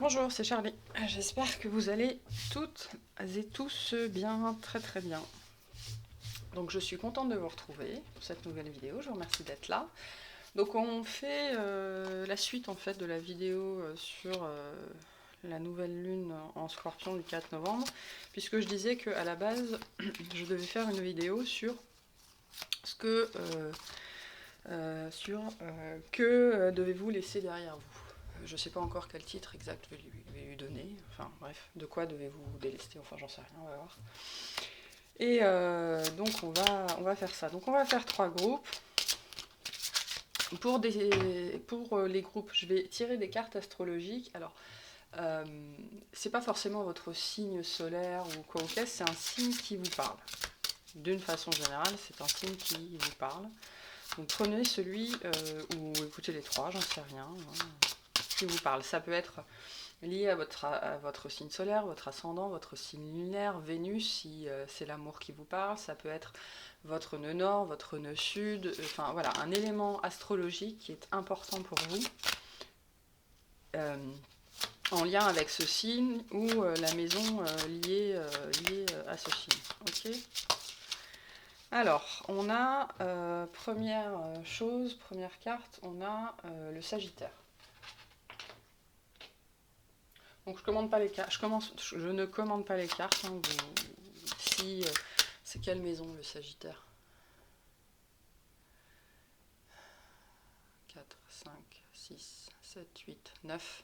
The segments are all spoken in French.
Bonjour, c'est Charlie. J'espère que vous allez toutes et tous bien, très très bien. Donc je suis contente de vous retrouver pour cette nouvelle vidéo, je vous remercie d'être là. Donc on fait la suite en fait de la vidéo sur la nouvelle lune en Scorpion du 4 novembre, puisque je disais qu'à la base je devais faire une vidéo sur ce que devez-vous laisser derrière vous. Je ne sais pas encore quel titre exact je vais lui donner. Enfin bref, de quoi devez-vous délester. Enfin j'en sais rien, on va voir. Et donc on va faire ça. Donc on va faire 3 groupes. Pour les groupes, je vais tirer des cartes astrologiques. Alors euh, c'est pas forcément votre signe solaire ou quoi au c'est un signe qui vous parle. D'une façon générale, c'est un signe qui vous parle. Donc prenez celui, ou écoutez les trois, j'en sais rien, hein, qui vous parle. Ça peut être lié à votre signe solaire, votre ascendant, votre signe lunaire, Vénus, si c'est l'amour qui vous parle. Ça peut être votre nœud nord, votre nœud sud. Enfin voilà, un élément astrologique qui est important pour vous, euh, en lien avec ce signe ou la maison liée à ce signe. Ok. Alors, on a, première chose, première carte, on a le Sagittaire. Donc je commande pas les cartes, je ne commande pas les cartes. Hein, si, c'est quelle maison le Sagittaire? 4, 5, 6, 7, 8, 9.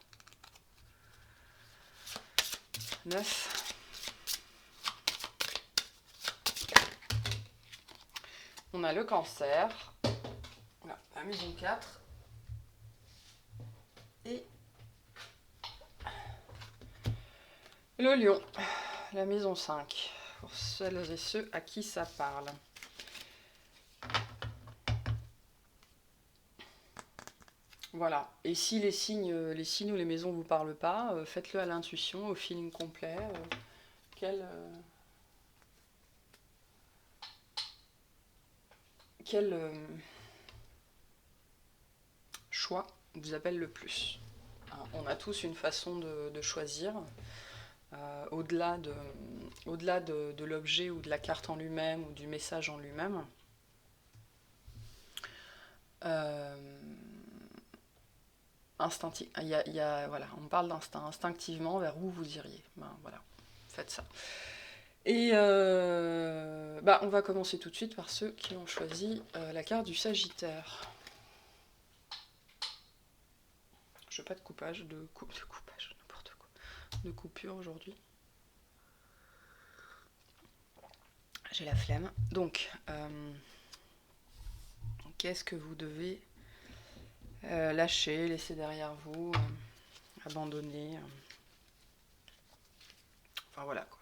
9. On a le Cancer, voilà, la maison 4. Et le Lion, la maison 5. Pour celles et ceux à qui ça parle. Voilà. Et si les signes ou les maisons ne vous parlent pas, faites-le à l'intuition, au feeling complet. Quel, quel choix vous appelle le plus? Hein, on a tous une façon de choisir, au-delà de l'objet ou de la carte en lui-même ou du message en lui-même. Euh, voilà, on parle d'instinct, instinctivement vers où vous iriez. Ben, voilà, faites ça. Et on va commencer tout de suite par ceux qui ont choisi la carte du Sagittaire. Je veux pas de coupage, de coupage, n'importe quoi. De coupure aujourd'hui. J'ai la flemme. Donc, qu'est-ce que vous devez lâcher, laisser derrière vous, abandonner enfin voilà quoi.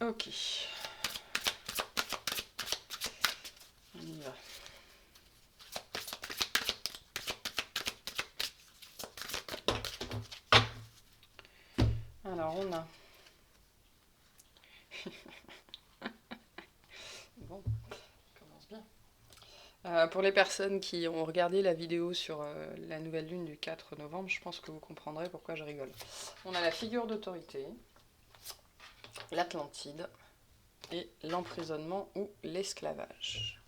Ok. On y va. Alors on a... bon, on commence bien. Pour les personnes qui ont regardé la vidéo sur la nouvelle lune du 4 novembre, je pense que vous comprendrez pourquoi je rigole. On a la figure d'autorité, l'Atlantide et l'emprisonnement ou l'esclavage.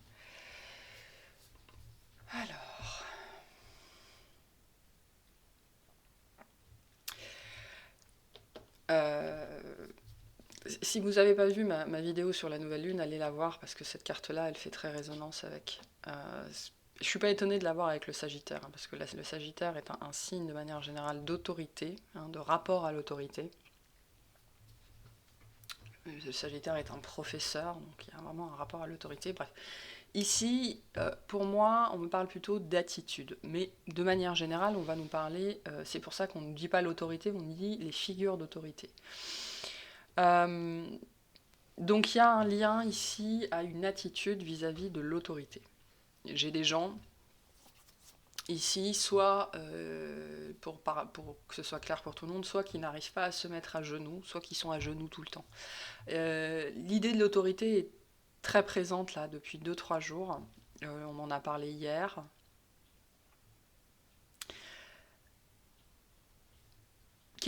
Alors... si vous n'avez pas vu ma vidéo sur la nouvelle lune, allez la voir parce que cette carte-là, elle fait très résonance avec... je suis pas étonnée de la voir avec le Sagittaire, hein, parce que le Sagittaire est un signe de manière générale d'autorité, hein, de rapport à l'autorité. Le Sagittaire est un professeur, donc il y a vraiment un rapport à l'autorité. Bref, ici, pour moi, on me parle plutôt d'attitude, mais de manière générale, on va nous parler, c'est pour ça qu'on ne dit pas l'autorité, on dit les figures d'autorité. Donc il y a un lien ici à une attitude vis-à-vis de l'autorité. J'ai des gens ici, soit, pour que ce soit clair pour tout le monde, soit qui n'arrivent pas à se mettre à genoux, soit qui sont à genoux tout le temps. L'idée de l'autorité est très présente là depuis 2-3 jours. On en a parlé hier.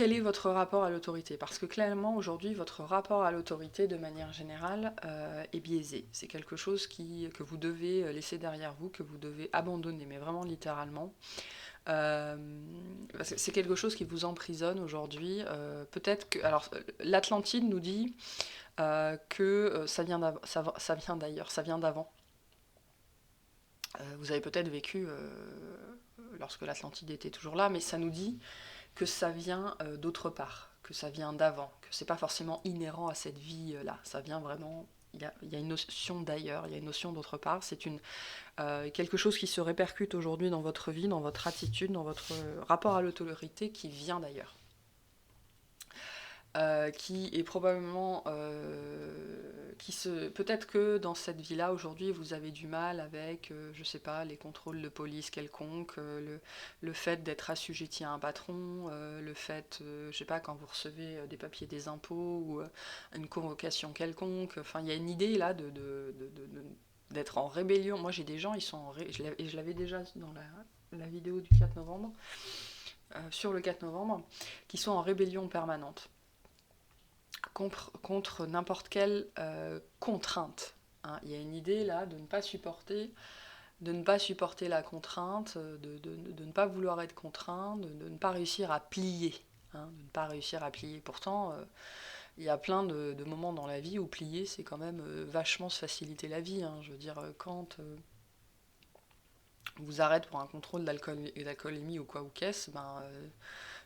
quel est votre rapport à l'autorité? Parce que clairement, aujourd'hui, votre rapport à l'autorité, de manière générale, est biaisé. C'est quelque chose que vous devez laisser derrière vous, que vous devez abandonner, mais vraiment littéralement. Parce que c'est quelque chose qui vous emprisonne aujourd'hui. Peut-être que... Alors, l'Atlantide nous dit que ça vient d'ailleurs, ça vient d'avant. Vous avez peut-être vécu lorsque l'Atlantide était toujours là, mais ça nous dit que ça vient d'autre part, que ça vient d'avant, que c'est pas forcément inhérent à cette vie-là. Ça vient vraiment... Il y a une notion d'ailleurs, il y a une notion d'autre part. C'est quelque chose qui se répercute aujourd'hui dans votre vie, dans votre attitude, dans votre rapport à l'autorité qui vient d'ailleurs. Qui est probablement peut-être que dans cette vie-là aujourd'hui vous avez du mal avec je sais pas, les contrôles de police quelconques, le fait d'être assujetti à un patron, le fait je sais pas, quand vous recevez des papiers des impôts ou une convocation quelconque. Enfin, il y a une idée là d'être en rébellion. Moi j'ai des gens, ils sont et je l'avais déjà dans la vidéo du 4 novembre, sur le 4 novembre, qui sont en rébellion permanente contre n'importe quelle contrainte. Hein. Il y a une idée là de ne pas supporter la contrainte, de ne pas vouloir être contraint, de ne pas réussir à plier. Hein, de ne pas réussir à plier. Pourtant, il y a plein de moments dans la vie où plier, c'est quand même vachement se faciliter la vie. Hein. Je veux dire, quand on vous arrête pour un contrôle d'alcoolémie ou quoi ou qu'est-ce,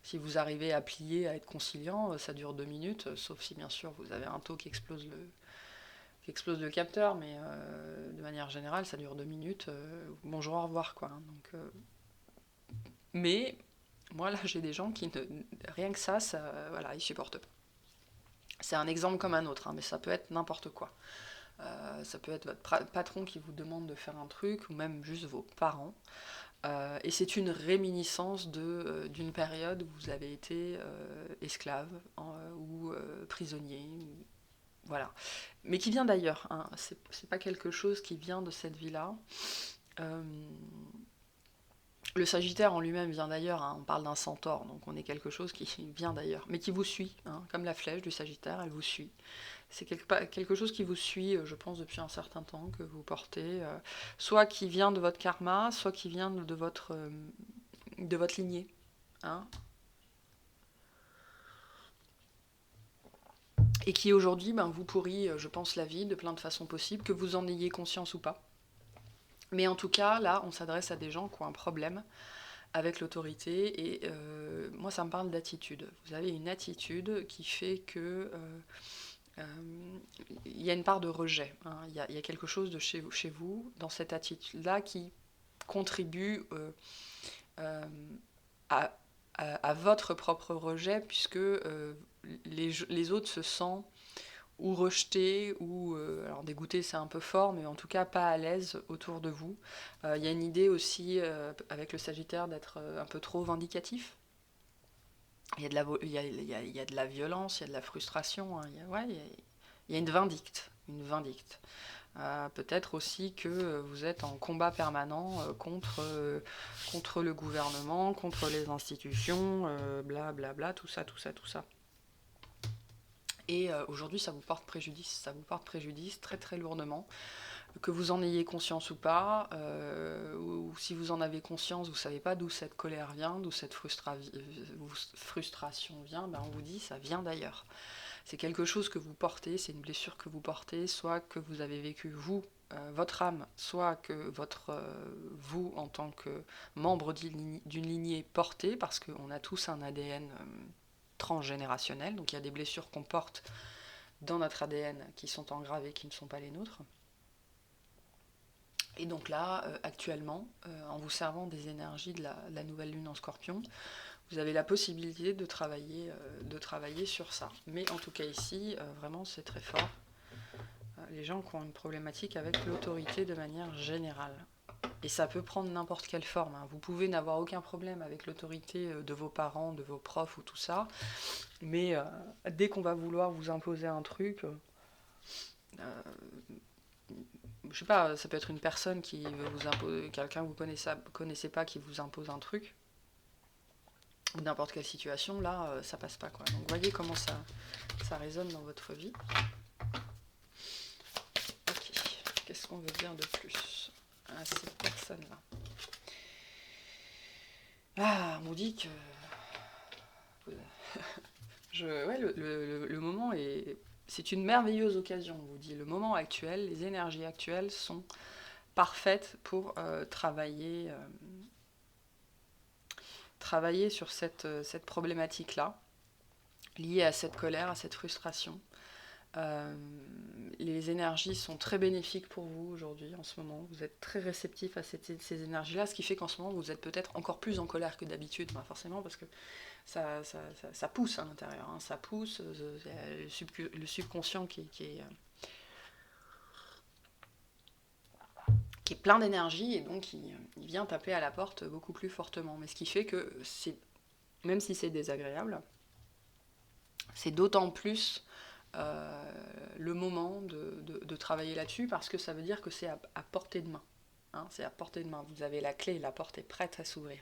si vous arrivez à plier, à être conciliant, ça dure 2 minutes, sauf si bien sûr vous avez un taux qui explose le capteur, mais de manière générale ça dure 2 minutes, bonjour, au revoir quoi. Donc, mais moi là j'ai des gens qui, rien que ça voilà, ils supportent pas. C'est un exemple comme un autre, hein, mais ça peut être n'importe quoi. Ça peut être votre patron qui vous demande de faire un truc, ou même juste vos parents. Et c'est une réminiscence d'une période où vous avez été esclave ou prisonnier, voilà. Mais qui vient d'ailleurs, hein. C'est pas quelque chose qui vient de cette vie-là. Le Sagittaire en lui-même vient d'ailleurs, hein. On parle d'un centaure, donc on est quelque chose qui vient d'ailleurs, mais qui vous suit, hein. Comme la flèche du Sagittaire, elle vous suit. C'est quelque chose qui vous suit, je pense, depuis un certain temps, que vous portez, soit qui vient de votre karma, soit qui vient de votre lignée. Hein, et qui aujourd'hui vous pourrit, je pense, la vie de plein de façons possibles, que vous en ayez conscience ou pas. Mais en tout cas, là, on s'adresse à des gens qui ont un problème avec l'autorité, et moi, ça me parle d'attitude. Vous avez une attitude qui fait que... il y a une part de rejet. Hein. Il y a quelque chose de chez vous, dans cette attitude-là, qui contribue à votre propre rejet, puisque les autres se sentent ou rejetés, ou alors dégoûtés c'est un peu fort, mais en tout cas pas à l'aise autour de vous. Il y a une idée aussi avec le Sagittaire d'être un peu trop vindicatif. Il y a de la violence, il y a de la frustration, hein. Il y a une vindicte. Peut-être aussi que vous êtes en combat permanent contre le gouvernement, contre les institutions, blablabla, tout ça. Et aujourd'hui, ça vous porte préjudice très très lourdement. Que vous en ayez conscience ou pas, ou si vous en avez conscience, vous ne savez pas d'où cette colère vient, d'où cette frustration vient, on vous dit ça vient d'ailleurs. C'est quelque chose que vous portez, c'est une blessure que vous portez, soit que vous avez vécu vous, votre âme, soit que vous, en tant que membre d'une lignée, portée, parce qu'on a tous un ADN transgénérationnel, donc il y a des blessures qu'on porte dans notre ADN qui sont engravées, qui ne sont pas les nôtres. Et donc là, actuellement, en vous servant des énergies de la nouvelle lune en Scorpion, vous avez la possibilité de travailler sur ça. Mais en tout cas ici, vraiment c'est très fort. Les gens qui ont une problématique avec l'autorité de manière générale. Et ça peut prendre n'importe quelle forme. Hein. Vous pouvez n'avoir aucun problème avec l'autorité de vos parents, de vos profs ou tout ça. Mais dès qu'on va vouloir vous imposer un truc... je sais pas, ça peut être une personne qui veut vous imposer, quelqu'un que vous connaissez pas qui vous impose un truc. ou n'importe quelle situation, là, ça passe pas, quoi. Donc voyez comment ça résonne dans votre vie. Ok, qu'est-ce qu'on veut dire de plus à ces personnes-là? Ah, on vous dit que... ouais, le moment est... C'est une merveilleuse occasion, on vous dit. Le moment actuel, les énergies actuelles sont parfaites pour travailler sur cette problématique-là, liée à cette colère, à cette frustration. Les énergies sont très bénéfiques pour vous aujourd'hui, en ce moment. Vous êtes très réceptif à ces énergies-là, ce qui fait qu'en ce moment, vous êtes peut-être encore plus en colère que d'habitude, forcément, parce que ça pousse à l'intérieur. Hein, ça pousse, le subconscient qui est plein d'énergie, et donc il vient taper à la porte beaucoup plus fortement. Mais ce qui fait que, même si c'est désagréable, c'est d'autant plus le moment de travailler là-dessus, parce que ça veut dire que c'est à portée de main. Hein, c'est à portée de main. Vous avez la clé, la porte est prête à s'ouvrir.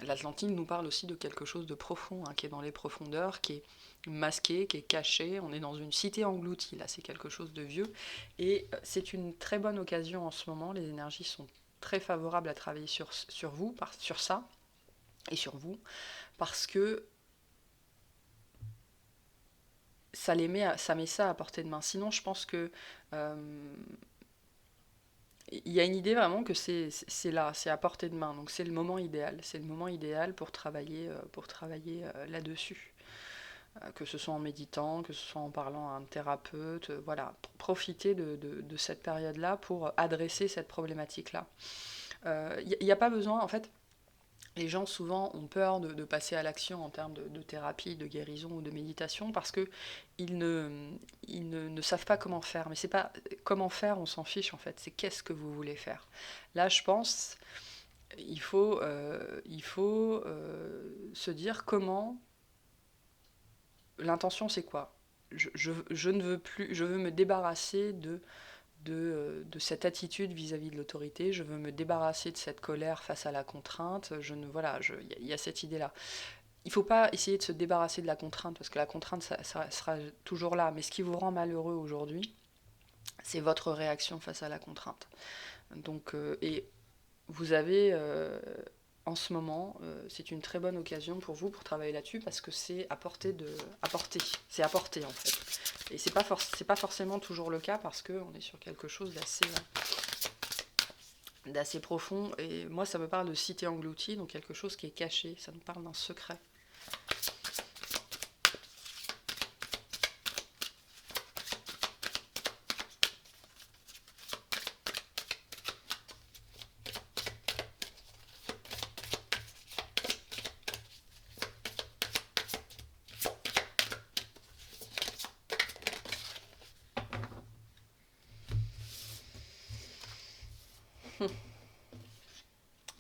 L'Atlantide nous parle aussi de quelque chose de profond, hein, qui est dans les profondeurs, qui est masqué, qui est caché. On est dans une cité engloutie, là, c'est quelque chose de vieux. Et c'est une très bonne occasion en ce moment. Les énergies sont très favorables à travailler sur vous, sur ça, et sur vous, parce que ça met ça à portée de main. Sinon, je pense que il y a une idée vraiment que c'est là, c'est à portée de main. Donc c'est le moment idéal. C'est le moment idéal pour travailler là-dessus. Que ce soit en méditant, que ce soit en parlant à un thérapeute. Voilà, profitez de cette période-là pour adresser cette problématique-là. Il n'y a pas besoin, en fait... Les gens souvent ont peur de passer à l'action en termes de thérapie, de guérison ou de méditation, parce qu'ils ne savent pas comment faire. Mais c'est pas comment faire, on s'en fiche en fait, c'est qu'est-ce que vous voulez faire. Là, je pense, il faut se dire comment... L'intention, c'est quoi? Je ne veux plus, je veux me débarrasser de cette attitude vis-à-vis de l'autorité, je veux me débarrasser de cette colère face à la contrainte, il y a cette idée-là. Il ne faut pas essayer de se débarrasser de la contrainte, parce que la contrainte, ça sera toujours là, mais ce qui vous rend malheureux aujourd'hui, c'est votre réaction face à la contrainte. Donc, et vous avez, en ce moment, c'est une très bonne occasion pour vous pour travailler là-dessus, parce que c'est c'est à portée en fait. Et c'est pas forcément toujours le cas, parce qu'on est sur quelque chose d'assez profond. Et moi, ça me parle de cité engloutie, donc quelque chose qui est caché. Ça me parle d'un secret.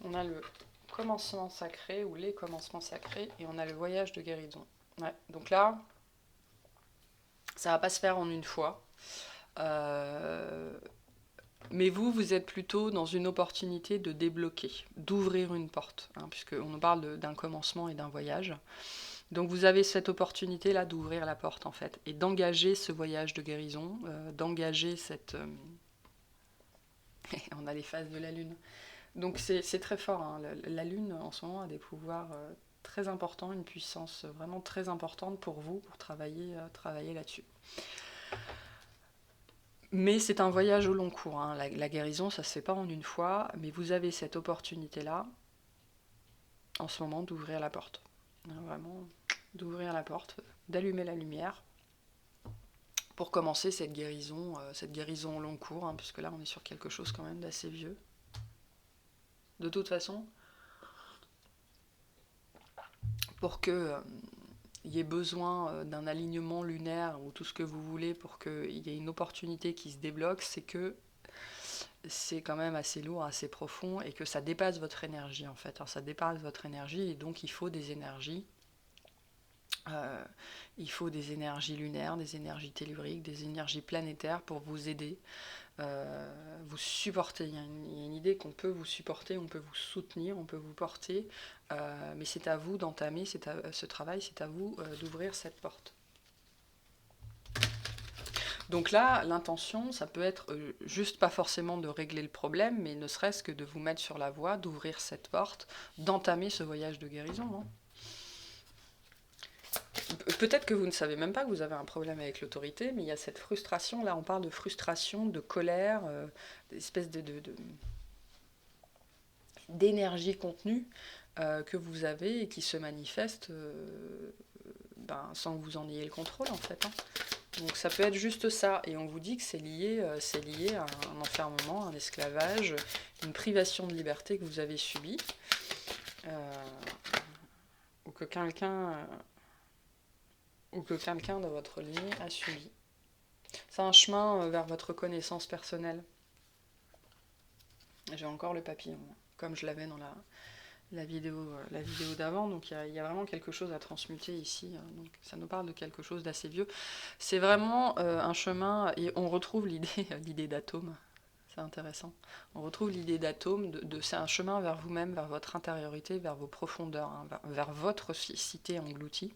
On a le commencement sacré, ou les commencements sacrés, et on a le voyage de guérison. Ouais, donc là, ça va pas se faire en une fois. Mais vous êtes plutôt dans une opportunité de débloquer, d'ouvrir une porte, hein, puisqu'on nous parle d'un commencement et d'un voyage. Donc vous avez cette opportunité-là d'ouvrir la porte, en fait, et d'engager ce voyage de guérison, d'engager cette... on a les phases de la Lune. Donc c'est très fort, hein. La Lune, en ce moment, a des pouvoirs très importants, une puissance vraiment très importante pour vous, pour travailler là-dessus. Mais c'est un voyage au long cours, hein. La guérison, ça se fait pas en une fois, mais vous avez cette opportunité-là, en ce moment, d'ouvrir la porte. Vraiment, d'ouvrir la porte, d'allumer la lumière, pour commencer cette guérison au long cours, hein, puisque là, on est sur quelque chose quand même d'assez vieux. De toute façon, pour que y ait besoin d'un alignement lunaire ou tout ce que vous voulez pour qu'il y ait une opportunité qui se débloque, c'est que c'est quand même assez lourd, assez profond, et que ça dépasse votre énergie en fait. Alors, ça dépasse votre énergie, et donc il faut des énergies Euh, il faut des énergies lunaires, des énergies telluriques, des énergies planétaires pour vous aider, vous supporter. Il y a une idée qu'on peut vous supporter, on peut vous soutenir, on peut vous porter, mais c'est à vous d'entamer ce travail, c'est à vous d'ouvrir cette porte. Donc là, l'intention, ça peut être juste pas forcément de régler le problème, mais ne serait-ce que de vous mettre sur la voie, d'ouvrir cette porte, d'entamer ce voyage de guérison. Hein. Peut-être que vous ne savez même pas que vous avez un problème avec l'autorité, mais il y a cette frustration, là on parle de frustration, de colère, d'espèce d'énergie contenue que vous avez et qui se manifeste sans que vous en ayez le contrôle en fait. Hein. Donc ça peut être juste ça, et on vous dit que c'est lié à un enfermement, un esclavage, une privation de liberté que vous avez subie, ou que quelqu'un de votre lignée a subi. C'est un chemin vers votre connaissance personnelle. J'ai encore le papillon, comme je l'avais dans la vidéo d'avant, donc il y a vraiment quelque chose à transmuter ici, donc ça nous parle de quelque chose d'assez vieux. C'est vraiment un chemin, et on retrouve l'idée d'atome, c'est intéressant. On retrouve l'idée d'atome, c'est un chemin vers vous-même, vers votre intériorité, vers vos profondeurs, hein, vers votre cité engloutie.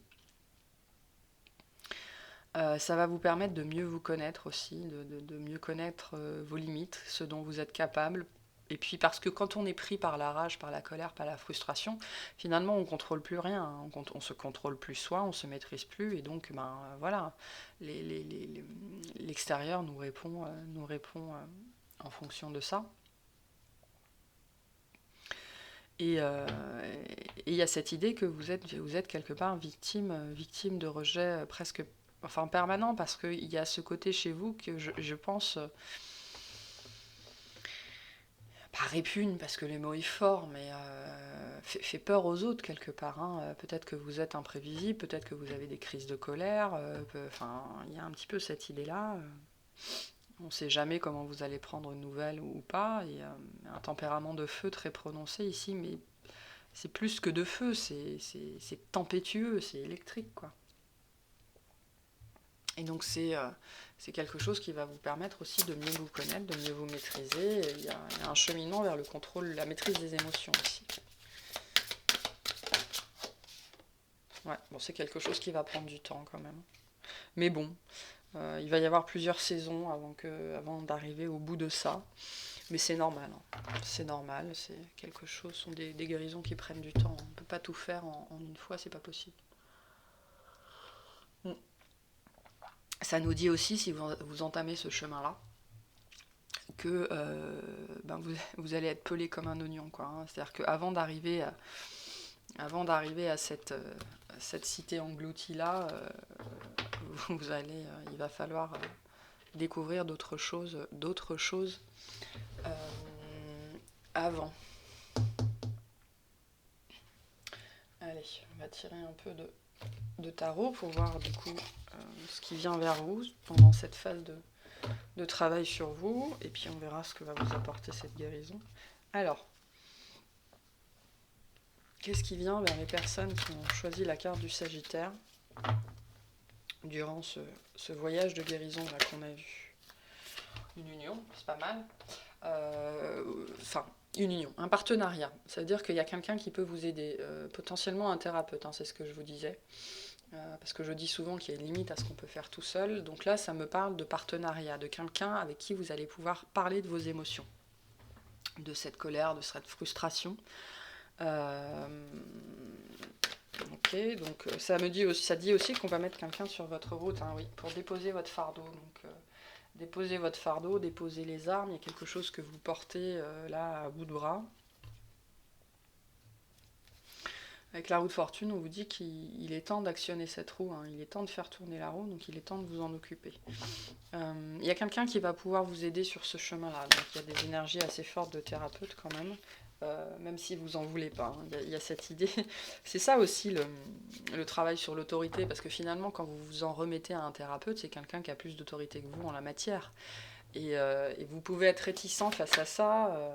Ça va vous permettre de mieux vous connaître aussi, de mieux connaître vos limites, ce dont vous êtes capable. Et puis parce que quand on est pris par la rage, par la colère, par la frustration, finalement on ne contrôle plus rien, hein. On se contrôle plus soi, on se maîtrise plus, et donc voilà, l'extérieur nous répond en fonction de ça. Et il y a cette idée que vous êtes quelque part victime de rejet presque permanent, parce qu'il y a ce côté chez vous que je pense... pas répugne, parce que le mot est fort, mais fait peur aux autres quelque part. Hein. Peut-être que vous êtes imprévisible, peut-être que vous avez des crises de colère. Il y a un petit peu cette idée-là. On ne sait jamais comment vous allez prendre une nouvelle ou pas. Et un tempérament de feu très prononcé ici, mais c'est plus que de feu, c'est tempétueux, c'est électrique, quoi. Et donc c'est quelque chose qui va vous permettre aussi de mieux vous connaître, de mieux vous maîtriser. Il y a un cheminement vers le contrôle, la maîtrise des émotions aussi. Ouais, bon, c'est quelque chose qui va prendre du temps quand même. Mais bon, il va y avoir plusieurs saisons avant d'arriver au bout de ça. Mais c'est normal. Hein. C'est normal, c'est quelque chose, ce sont des guérisons qui prennent du temps. On ne peut pas tout faire en une fois, c'est pas possible. Ça nous dit aussi, si vous entamez ce chemin-là, que vous allez être pelé comme un oignon, quoi. Hein. C'est-à-dire qu'avant d'arriver à cette cité engloutie-là, il va falloir découvrir d'autres choses avant. Allez, on va tirer un peu de tarot pour voir du coup ce qui vient vers vous pendant cette phase de travail sur vous, et puis on verra ce que va vous apporter cette guérison. Alors, qu'est-ce qui vient vers les personnes qui ont choisi la carte du Sagittaire durant ce voyage de guérison là qu'on a vu? Une union, c'est pas mal. Une union, un partenariat. Ça veut dire qu'il y a quelqu'un qui peut vous aider, potentiellement un thérapeute, hein, c'est ce que je vous disais. Parce que je dis souvent qu'il y a une limite à ce qu'on peut faire tout seul. Donc là, ça me parle de partenariat, de quelqu'un avec qui vous allez pouvoir parler de vos émotions, de cette colère, de cette frustration. Ok, donc ça dit aussi qu'on va mettre quelqu'un sur votre route, hein, oui, pour déposer votre fardeau. Donc déposer votre fardeau, déposer les armes, il y a quelque chose que vous portez là à bout de bras. Avec la roue de fortune, on vous dit qu'il est temps d'actionner cette roue, hein. Il est temps de faire tourner la roue, donc il est temps de vous en occuper. Il y a quelqu'un qui va pouvoir vous aider sur ce chemin-là, donc il y a des énergies assez fortes de thérapeute quand même si vous en voulez pas. Hein. Il y a cette idée. C'est ça aussi le travail sur l'autorité, parce que finalement, quand vous vous en remettez à un thérapeute, c'est quelqu'un qui a plus d'autorité que vous en la matière. Et vous pouvez être réticent face à ça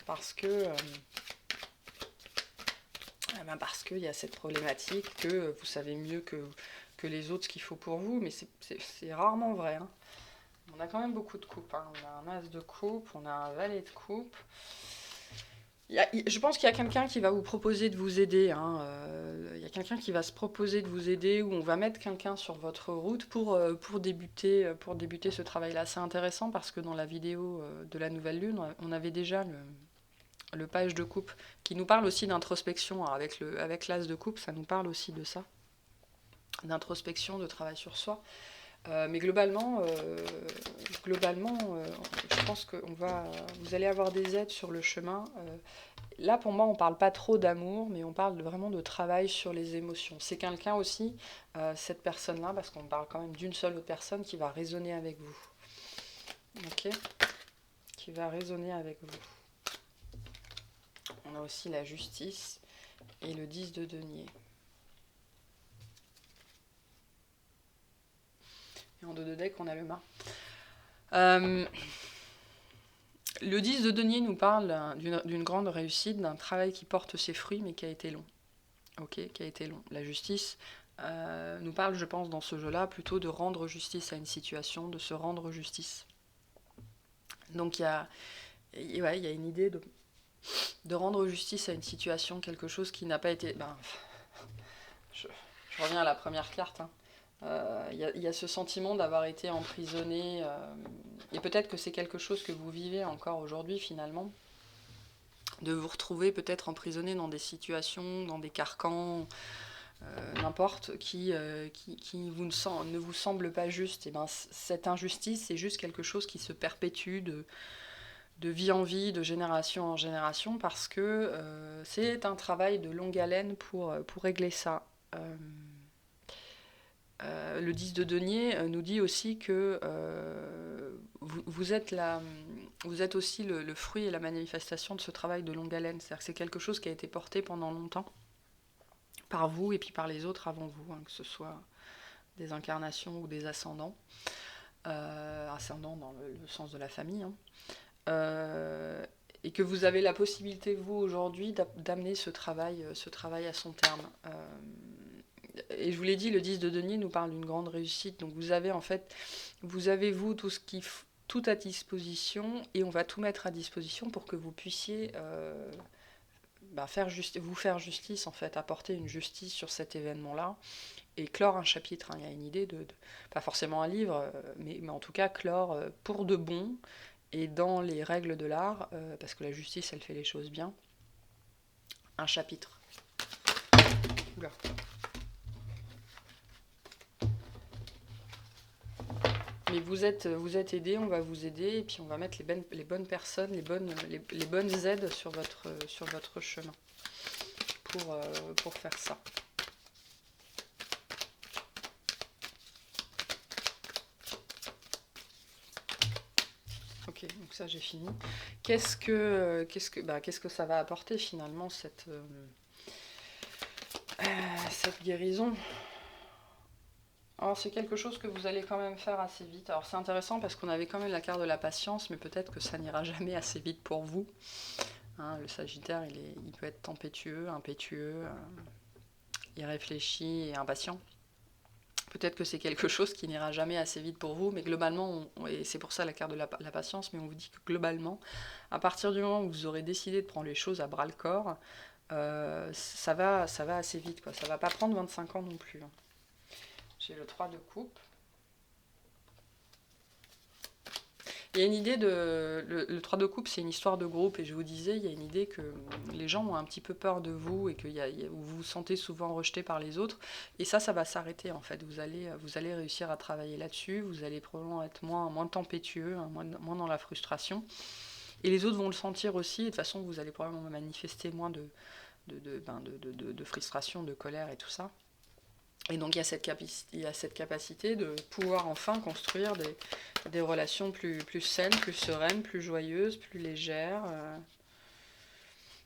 parce que ben parce qu'il y a cette problématique que vous savez mieux que les autres ce qu'il faut pour vous, mais c'est rarement vrai. Hein. On a quand même beaucoup de coupes. Hein. On a un as de coupe, on a un valet de coupe. Je pense qu'il y a quelqu'un qui va vous proposer de vous aider. Hein. Il y a quelqu'un qui va se proposer de vous aider ou on va mettre quelqu'un sur votre route pour débuter ce travail-là. C'est intéressant parce que dans la vidéo de la nouvelle lune, on avait déjà le page de coupe qui nous parle aussi d'introspection. Avec l'as de coupe, ça nous parle aussi de ça, d'introspection, de travail sur soi. Mais globalement, je pense que vous allez avoir des aides sur le chemin. Là, pour moi, on ne parle pas trop d'amour, mais on parle vraiment de travail sur les émotions. C'est quelqu'un aussi, cette personne-là, parce qu'on parle quand même d'une seule autre personne qui va résonner avec vous. Ok ? Qui va résonner avec vous. On a aussi la justice et le 10 de denier. Et en dos de deck, on a le mât. Le 10 de denier nous parle d'une grande réussite, d'un travail qui porte ses fruits, mais qui a été long. Ok, qui a été long. La justice nous parle, je pense, dans ce jeu-là, plutôt de rendre justice à une situation, de se rendre justice. Donc il y a une idée de rendre justice à une situation, quelque chose qui n'a pas été... je reviens à la première carte, hein. Y a ce sentiment d'avoir été emprisonné, et peut-être que c'est quelque chose que vous vivez encore aujourd'hui finalement, de vous retrouver peut-être emprisonné dans des situations, dans des carcans, n'importe, qui ne vous semble pas juste. Et ben, cette injustice, c'est juste quelque chose qui se perpétue de vie en vie, de génération en génération, parce que c'est un travail de longue haleine pour régler ça. Le 10 de denier nous dit aussi que vous êtes aussi le fruit et la manifestation de ce travail de longue haleine. C'est-à-dire que c'est quelque chose qui a été porté pendant longtemps par vous et puis par les autres avant vous, hein, que ce soit des incarnations ou des ascendants. Ascendants dans le sens de la famille. Hein. Et que vous avez la possibilité, vous, aujourd'hui, d'amener ce travail à son terme. Et je vous l'ai dit, le 10 de denier nous parle d'une grande réussite. Donc vous avez vous, tout à disposition, et on va tout mettre à disposition pour que vous puissiez vous faire justice, en fait, apporter une justice sur cet événement-là, et clore un chapitre. Hein. Il y a une idée pas forcément un livre, mais en tout cas clore pour de bon, et dans les règles de l'art, parce que la justice, elle fait les choses bien, un chapitre. Oula. Mais vous êtes aidés, on va vous aider, et puis on va mettre les bonnes personnes, les bonnes aides sur votre chemin pour faire ça. Ok, donc ça j'ai fini. Qu'est-ce que ça va apporter finalement cette guérison ? Alors c'est quelque chose que vous allez quand même faire assez vite. Alors c'est intéressant parce qu'on avait quand même la carte de la patience, mais peut-être que ça n'ira jamais assez vite pour vous. Hein, le Sagittaire, il peut être tempétueux, impétueux, irréfléchi et impatient. Peut-être que c'est quelque chose qui n'ira jamais assez vite pour vous, mais globalement, et c'est pour ça la carte de la patience, mais on vous dit que globalement, à partir du moment où vous aurez décidé de prendre les choses à bras-le-corps, ça va assez vite, quoi. Ça va pas prendre 25 ans non plus. Hein. J'ai le 3 de coupe. Il y a une idée le 3 de coupe, c'est une histoire de groupe, et je vous disais, il y a une idée que les gens ont un petit peu peur de vous, et que vous vous sentez souvent rejeté par les autres, et ça va s'arrêter en fait. Vous allez réussir à travailler là-dessus, vous allez probablement être moins tempétueux, hein, moins dans la frustration, et les autres vont le sentir aussi, et de toute façon, vous allez probablement manifester moins de frustration, de colère et tout ça. Et donc il y a cette capacité de pouvoir enfin construire des relations plus saines, plus sereines, plus joyeuses, plus légères,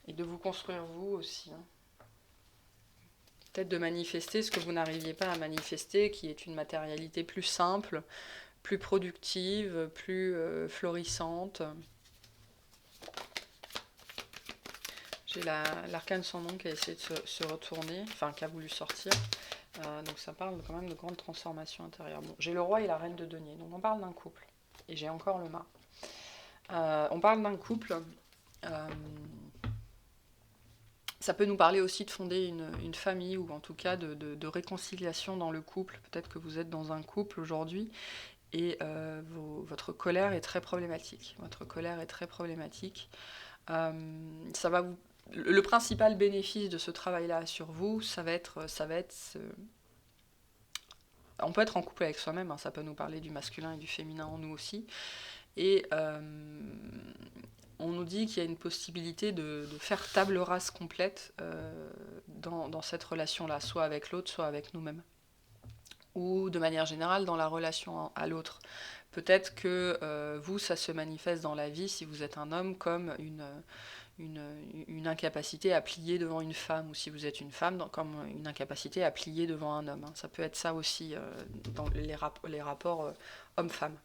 et de vous construire vous aussi. Hein. Peut-être de manifester ce que vous n'arriviez pas à manifester, qui est une matérialité plus simple, plus productive, plus florissante. J'ai l'arcane sans nom qui a essayé de se retourner, enfin qui a voulu sortir. Donc ça parle quand même de grandes transformations intérieures. Bon, j'ai le roi et la reine de denier, donc on parle d'un couple. Et j'ai encore le mât. On parle d'un couple. Ça peut nous parler aussi de fonder une famille, ou en tout cas de réconciliation dans le couple. Peut-être que vous êtes dans un couple aujourd'hui et votre colère est très problématique. Votre colère est très problématique. Ça va vous... Le principal bénéfice de ce travail-là sur vous, ça va être on peut être en couple avec soi-même, hein, ça peut nous parler du masculin et du féminin en nous aussi. Et on nous dit qu'il y a une possibilité de faire table rase complète dans cette relation-là, soit avec l'autre, soit avec nous-mêmes. Ou de manière générale dans la relation à l'autre. Peut-être que vous, ça se manifeste dans la vie, si vous êtes un homme, comme une incapacité à plier devant une femme, ou si vous êtes une femme, comme une incapacité à plier devant un homme. Ça peut être ça aussi dans les rapports homme-femme.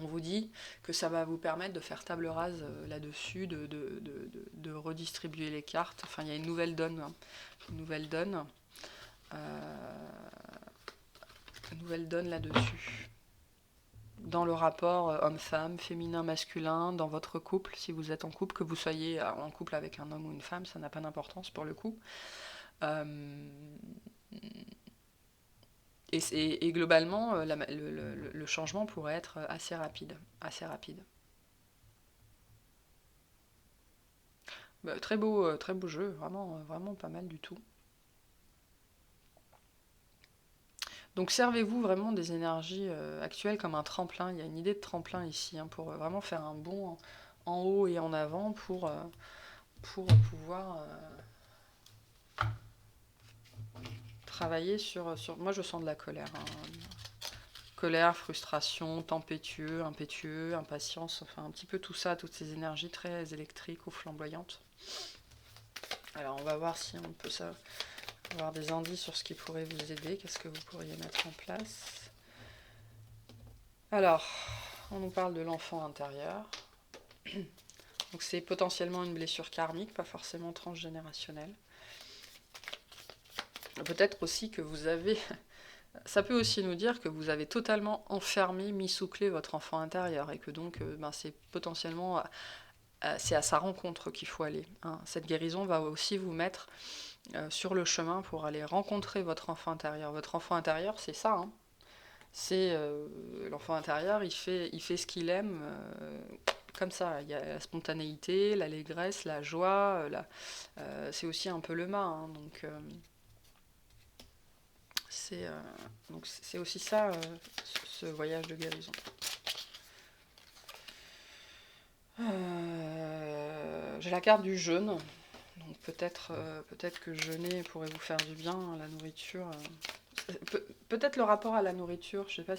On vous dit que ça va vous permettre de faire table rase là-dessus, de redistribuer les cartes. Enfin, il y a une nouvelle donne. Une nouvelle donne. Une nouvelle donne là-dessus. Dans le rapport homme-femme, féminin-masculin, dans votre couple, si vous êtes en couple, que vous soyez en couple avec un homme ou une femme, ça n'a pas d'importance pour le coup. Et globalement, le changement pourrait être assez rapide. Assez rapide. Très beau jeu, vraiment, vraiment pas mal du tout. Donc servez-vous vraiment des énergies actuelles comme un tremplin. Il y a une idée de tremplin ici, hein, pour vraiment faire un bond en haut et en avant pour pouvoir travailler sur... Moi je sens de la colère. Hein. Colère, frustration, tempétueux, impétueux, impatience, enfin un petit peu tout ça, toutes ces énergies très électriques ou flamboyantes. Alors on va voir si on peut avoir des indices sur ce qui pourrait vous aider, qu'est-ce que vous pourriez mettre en place. Alors, on nous parle de l'enfant intérieur. Donc c'est potentiellement une blessure karmique, pas forcément transgénérationnelle. Peut-être aussi que vous avez... Ça peut aussi nous dire que vous avez totalement enfermé, mis sous clé votre enfant intérieur, et que donc c'est potentiellement... c'est à sa rencontre qu'il faut aller. Hein. Cette guérison va aussi vous mettre sur le chemin pour aller rencontrer votre enfant intérieur. Votre enfant intérieur, c'est ça. Hein. C'est l'enfant intérieur, il fait ce qu'il aime comme ça. Il y a la spontanéité, l'allégresse, la joie. C'est aussi un peu le mât. Hein, donc c'est aussi ça, ce voyage de guérison. J'ai la carte du jeûne. Donc peut-être que jeûner pourrait vous faire du bien, la nourriture. Peut-être le rapport à la nourriture, je ne sais pas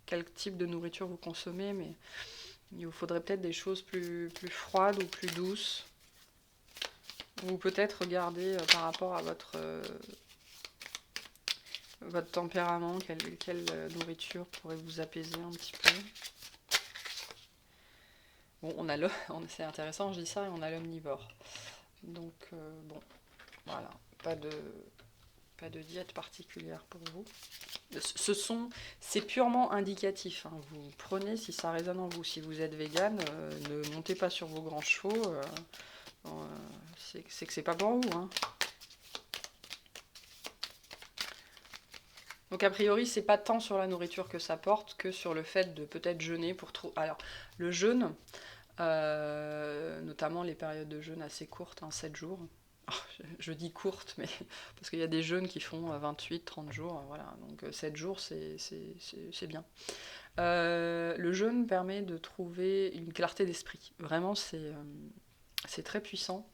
quel type de nourriture vous consommez, mais il vous faudrait peut-être des choses plus froides ou plus douces. Ou peut-être regarder par rapport à votre tempérament, quelle nourriture pourrait vous apaiser un petit peu. Bon, c'est intéressant, je dis ça, et on a l'omnivore. Donc, bon, voilà, pas de diète particulière pour vous. C'est purement indicatif. Hein. Vous prenez si ça résonne en vous. Si vous êtes végane, ne montez pas sur vos grands chevaux. C'est que c'est pas pour vous. Hein. Donc a priori, c'est pas tant sur la nourriture que ça porte que sur le fait de peut-être jeûner pour trop. Alors, le jeûne, notamment les périodes de jeûne assez courtes, 7 jours. Je dis courte, mais parce qu'il y a des jeûnes qui font 28, 30 jours, voilà. Donc 7 jours, c'est bien. Le jeûne permet de trouver une clarté d'esprit. Vraiment, c'est très puissant.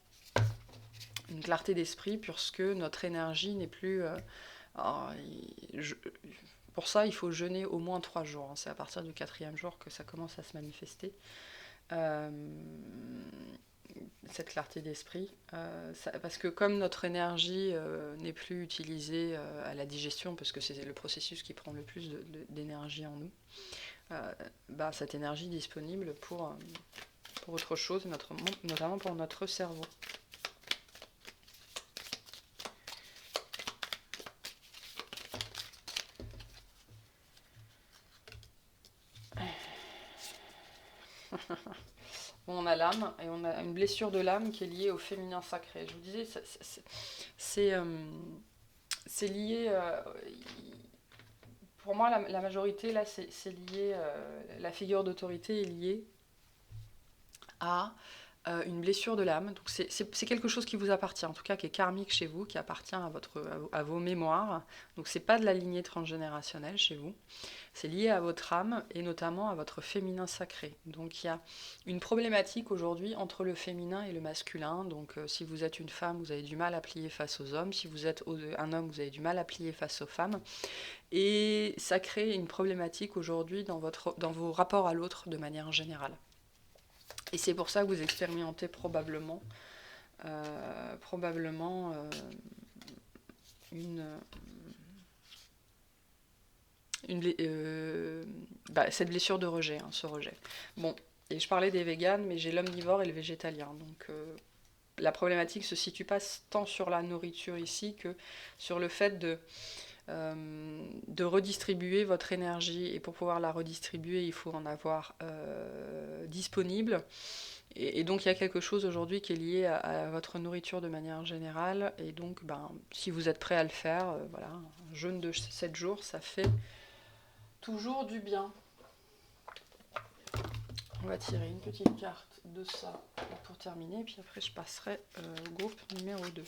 Une clarté d'esprit, puisque notre énergie n'est plus... pour ça, il faut jeûner au moins 3 jours. C'est à partir du 4e jour que ça commence à se manifester. Cette clarté d'esprit, parce que comme notre énergie n'est plus utilisée à la digestion, parce que c'est le processus qui prend le plus d'énergie en nous, cette énergie disponible pour pour autre chose, notamment pour notre cerveau. On a l'âme et on a une blessure de l'âme qui est liée au féminin sacré. Je vous disais, c'est lié. Pour moi, la majorité, là, c'est lié. La figure d'autorité est liée à une blessure de l'âme. Donc c'est quelque chose qui vous appartient, en tout cas qui est karmique chez vous, qui appartient à vos mémoires. Donc c'est pas de la lignée transgénérationnelle chez vous. C'est lié à votre âme et notamment à votre féminin sacré. Donc il y a une problématique aujourd'hui entre le féminin et le masculin. Donc si vous êtes une femme, vous avez du mal à plier face aux hommes. Si vous êtes un homme, vous avez du mal à plier face aux femmes. Et ça crée une problématique aujourd'hui dans vos rapports à l'autre de manière générale. Et c'est pour ça que vous expérimentez probablement cette blessure de rejet, ce rejet. Bon, et je parlais des véganes, mais j'ai l'omnivore et le végétalien. Donc la problématique se situe pas tant sur la nourriture ici que sur le fait de redistribuer votre énergie. Et pour pouvoir la redistribuer, il faut en avoir disponible. Et donc il y a quelque chose aujourd'hui qui est lié à votre nourriture de manière générale. Et donc si vous êtes prêt à le faire, voilà, un jeûne de 7 jours, ça fait toujours du bien. On va tirer une petite carte de ça pour terminer. Puis après je passerai au groupe numéro 2.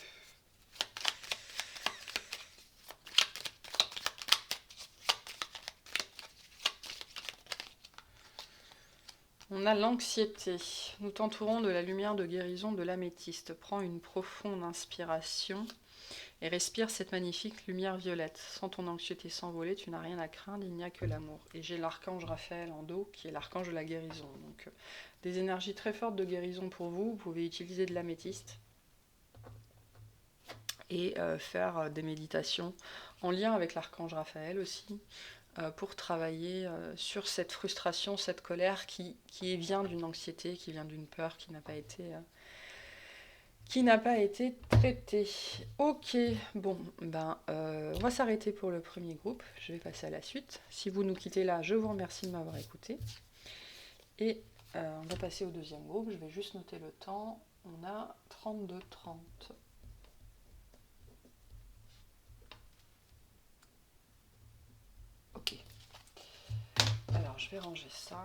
On a l'anxiété. Nous t'entourons de la lumière de guérison de l'améthyste. Prends une profonde inspiration et respire cette magnifique lumière violette. Sans ton anxiété s'envoler, tu n'as rien à craindre, il n'y a que l'amour. Et j'ai l'archange Raphaël en dos, qui est l'archange de la guérison. Donc des énergies très fortes de guérison pour vous. Vous pouvez utiliser de l'améthyste et faire des méditations en lien avec l'archange Raphaël aussi, pour travailler sur cette frustration, cette colère qui vient d'une anxiété, qui vient d'une peur qui n'a pas été traitée. Ok, bon, on va s'arrêter pour le premier groupe. Je vais passer à la suite. Si vous nous quittez là, je vous remercie de m'avoir écouté. Et on va passer au deuxième groupe. Je vais juste noter le temps. On a 32-30. Ok. Alors, je vais ranger ça.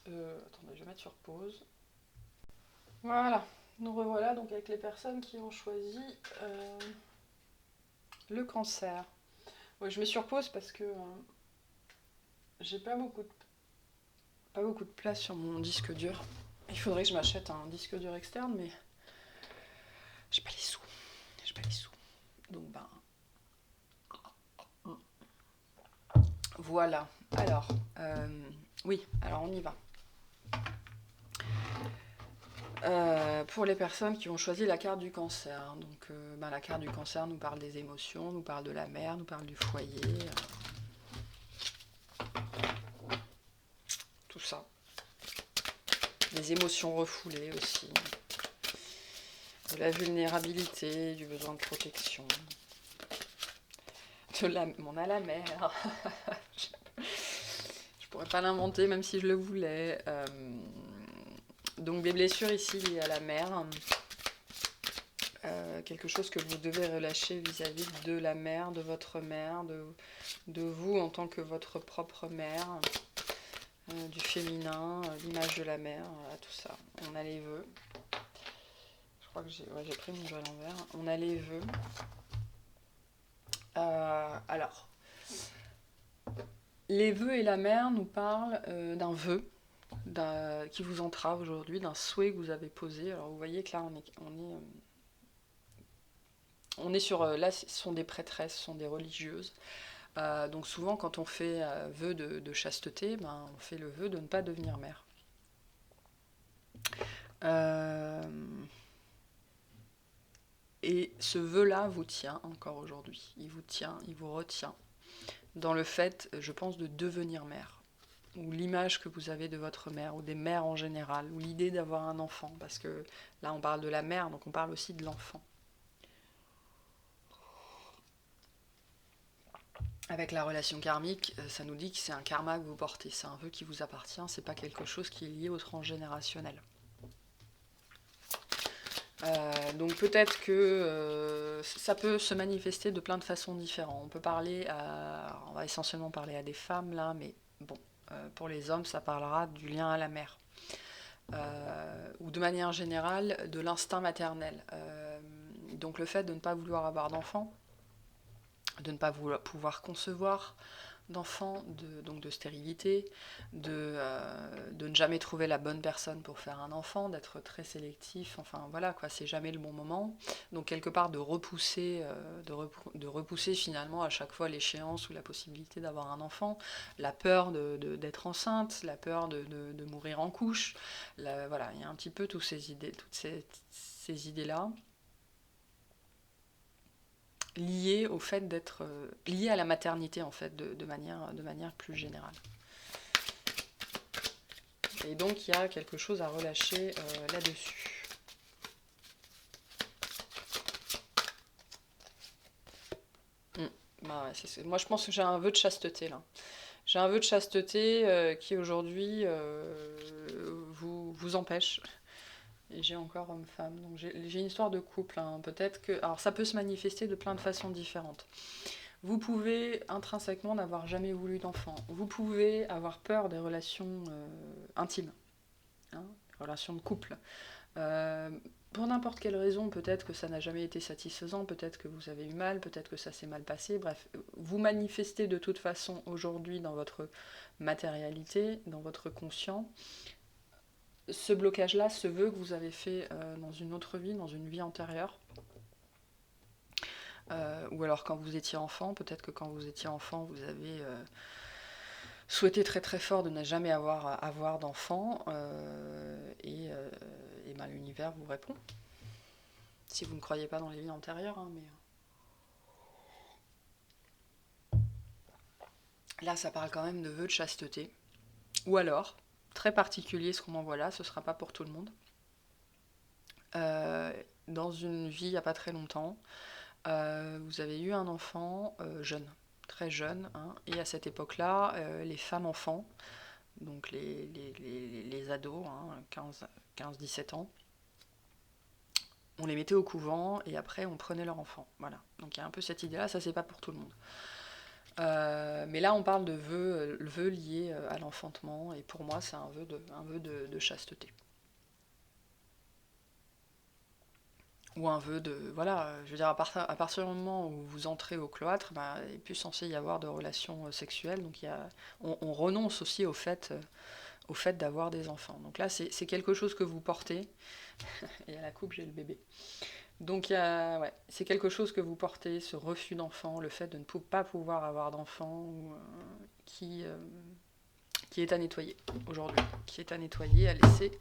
Attendez, je vais mettre sur pause. Voilà, nous revoilà donc avec les personnes qui ont choisi le cancer. Ouais, je mets sur pause parce que j'ai pas beaucoup de place sur mon disque dur. Il faudrait que je m'achète un disque dur externe, mais j'ai pas les sous. Donc voilà. Alors, alors on y va. Pour les personnes qui ont choisi la carte du cancer. Donc la carte du cancer nous parle des émotions, nous parle de la mère, nous parle du foyer. Tout ça. Les émotions refoulées aussi. De la vulnérabilité, du besoin de protection. On a la mère. Je pourrais pas l'inventer même si je le voulais. Donc des blessures ici liées à la mère. Quelque chose que vous devez relâcher vis-à-vis de la mère, de votre mère, de vous en tant que votre propre mère, du féminin, l'image de la mère, voilà, tout ça. On a les vœux. Je crois que j'ai pris mon jeu à l'envers. On a les vœux. Alors, les vœux et la mère nous parlent d'un vœu qui vous entrave aujourd'hui, d'un souhait que vous avez posé. Alors vous voyez que là on est sur, là ce sont des prêtresses, ce sont des religieuses. Donc souvent quand on fait vœu de chasteté, on fait le vœu de ne pas devenir mère. Et ce vœu-là vous tient encore aujourd'hui. Il vous tient, il vous retient dans le fait, je pense, de devenir mère. ou l'image que vous avez de votre mère, ou des mères en général, ou l'idée d'avoir un enfant, parce que là on parle de la mère, donc on parle aussi de l'enfant. Avec la relation karmique, ça nous dit que c'est un karma que vous portez, c'est un vœu qui vous appartient, c'est pas quelque chose qui est lié au transgénérationnel. Donc peut-être que ça peut se manifester de plein de façons différentes. On va essentiellement parler à des femmes là, mais bon, pour les hommes, ça parlera du lien à la mère. Ou de manière générale, de l'instinct maternel. Donc le fait de ne pas vouloir avoir d'enfant, de ne pas pouvoir concevoir d'enfants, donc de stérilité, de ne jamais trouver la bonne personne pour faire un enfant, d'être très sélectif, enfin voilà quoi, c'est jamais le bon moment. Donc quelque part de repousser finalement à chaque fois l'échéance ou la possibilité d'avoir un enfant, la peur d'être enceinte, la peur de mourir en couche, voilà, il y a un petit peu toutes ces idées-là liées au fait d'être liées à la maternité en fait de manière plus générale. Et donc il y a quelque chose à relâcher là-dessus. Bah ouais, moi je pense que j'ai un vœu de chasteté là. J'ai un vœu de chasteté qui aujourd'hui vous empêche. Et j'ai encore homme-femme. Donc j'ai une histoire de couple. Hein. Peut-être que. Alors ça peut se manifester de plein de façons différentes. Vous pouvez intrinsèquement n'avoir jamais voulu d'enfant. Vous pouvez avoir peur des relations intimes, hein, des relations de couple. Euh, pour n'importe quelle raison, peut-être que ça n'a jamais été satisfaisant, peut-être que vous avez eu mal, peut-être que ça s'est mal passé. Bref, vous manifestez de toute façon aujourd'hui dans votre matérialité, dans votre conscient, ce blocage-là, ce vœu que vous avez fait dans une autre vie, dans une vie antérieure. Ou alors quand vous étiez enfant, peut-être que quand vous étiez enfant, vous avez souhaité très très fort de ne jamais avoir d'enfant, et ben, l'univers vous répond. Si vous ne croyez pas dans les vies antérieures, hein, mais là ça parle quand même de vœux de chasteté. Ou alors, très particulier ce qu'on m'envoie là, ce ne sera pas pour tout le monde. Dans une vie il n'y a pas très longtemps, vous avez eu un enfant jeune, très jeune, hein, et à cette époque-là, les femmes enfants, donc les ados, hein, 15-17 ans, on les mettait au couvent et après on prenait leur enfant. Voilà. Donc il y a un peu cette idée-là, ça c'est pas pour tout le monde. Mais là on parle de vœux liés à l'enfantement, et pour moi c'est un vœu de chasteté. Ou un vœu de... Voilà, je veux dire, à partir du moment où vous entrez au cloître, bah, il n'est plus censé y avoir de relations sexuelles, donc on renonce aussi au fait d'avoir des enfants. Donc là, c'est quelque chose que vous portez, et à la coupe, j'ai le bébé. Donc ouais, c'est quelque chose que vous portez, ce refus d'enfant, le fait de ne pas pouvoir avoir d'enfant, qui est à nettoyer aujourd'hui, qui est à nettoyer, à laisser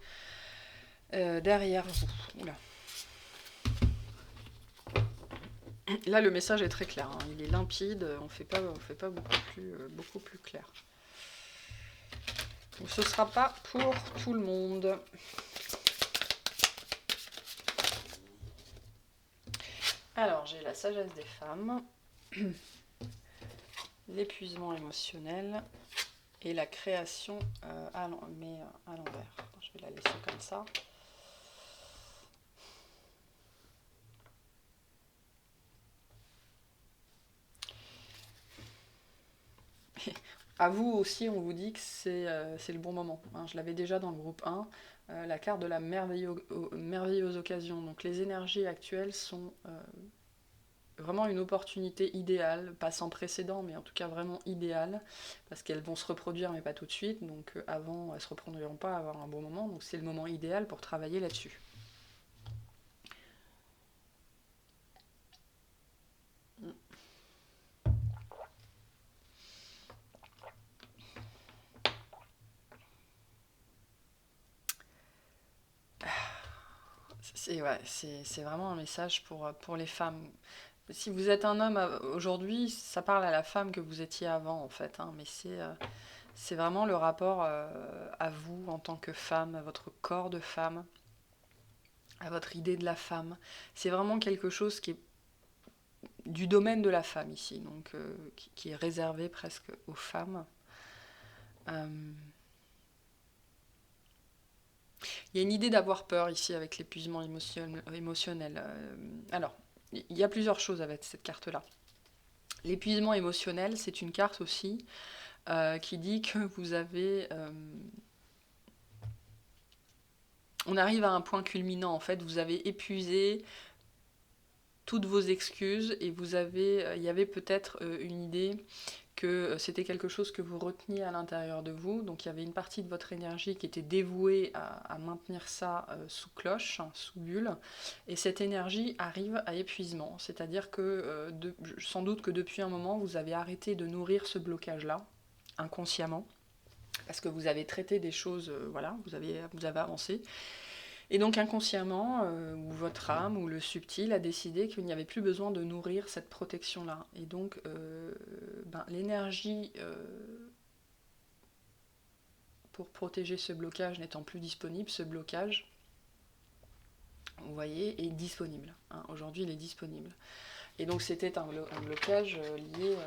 derrière vous. Oula. Là, le message est très clair, hein. Il est limpide, on fait pas beaucoup plus clair. Donc, ce ne sera pas pour tout le monde. Alors, j'ai la sagesse des femmes, l'épuisement émotionnel et la création à l'envers. Je vais la laisser comme ça. À vous aussi, on vous dit que c'est le bon moment. Hein, je l'avais déjà dans le groupe 1, la carte de la merveilleuse occasion. Donc les énergies actuelles sont vraiment une opportunité idéale, pas sans précédent, mais en tout cas vraiment idéale, parce qu'elles vont se reproduire, mais pas tout de suite. Donc avant, elles ne se reproduiront pas, avoir un bon moment. Donc c'est le moment idéal pour travailler là-dessus. C'est vraiment un message pour les femmes. Si vous êtes un homme aujourd'hui, ça parle à la femme que vous étiez avant, en fait. Hein, mais C'est vraiment le rapport à vous en tant que femme, à votre corps de femme, à votre idée de la femme. C'est vraiment quelque chose qui est du domaine de la femme ici, donc qui est réservé presque aux femmes. Euh, Il y a une idée d'avoir peur ici avec l'épuisement émotionnel. Alors, il y a plusieurs choses avec cette carte-là. L'épuisement émotionnel, c'est une carte aussi qui dit que vous avez... on arrive à un point culminant, en fait, vous avez épuisé toutes vos excuses et il y avait peut-être une idée que c'était quelque chose que vous reteniez à l'intérieur de vous, donc il y avait une partie de votre énergie qui était dévouée à maintenir ça sous cloche, sous bulle, et cette énergie arrive à épuisement, c'est-à-dire que sans doute que depuis un moment vous avez arrêté de nourrir ce blocage-là, inconsciemment, parce que vous avez traité des choses, voilà, vous avez avancé, et donc inconsciemment, ou votre âme, ou le subtil a décidé qu'il n'y avait plus besoin de nourrir cette protection-là. Et donc l'énergie pour protéger ce blocage n'étant plus disponible, ce blocage, vous voyez, est disponible. Hein. Aujourd'hui, il est disponible. Et donc c'était un blocage lié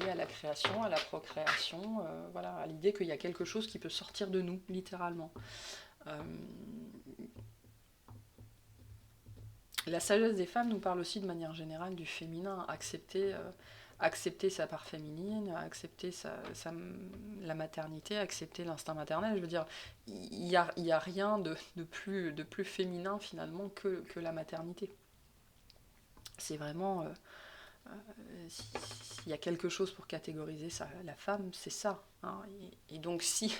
à la création, à la procréation, voilà, à l'idée qu'il y a quelque chose qui peut sortir de nous, littéralement. La sagesse des femmes nous parle aussi de manière générale du féminin, accepter sa part féminine, accepter la maternité, accepter l'instinct maternel. Je veux dire, il y a rien de plus féminin finalement que la maternité. C'est vraiment... s'il y a quelque chose pour catégoriser ça, la femme, c'est ça. Hein. Et donc si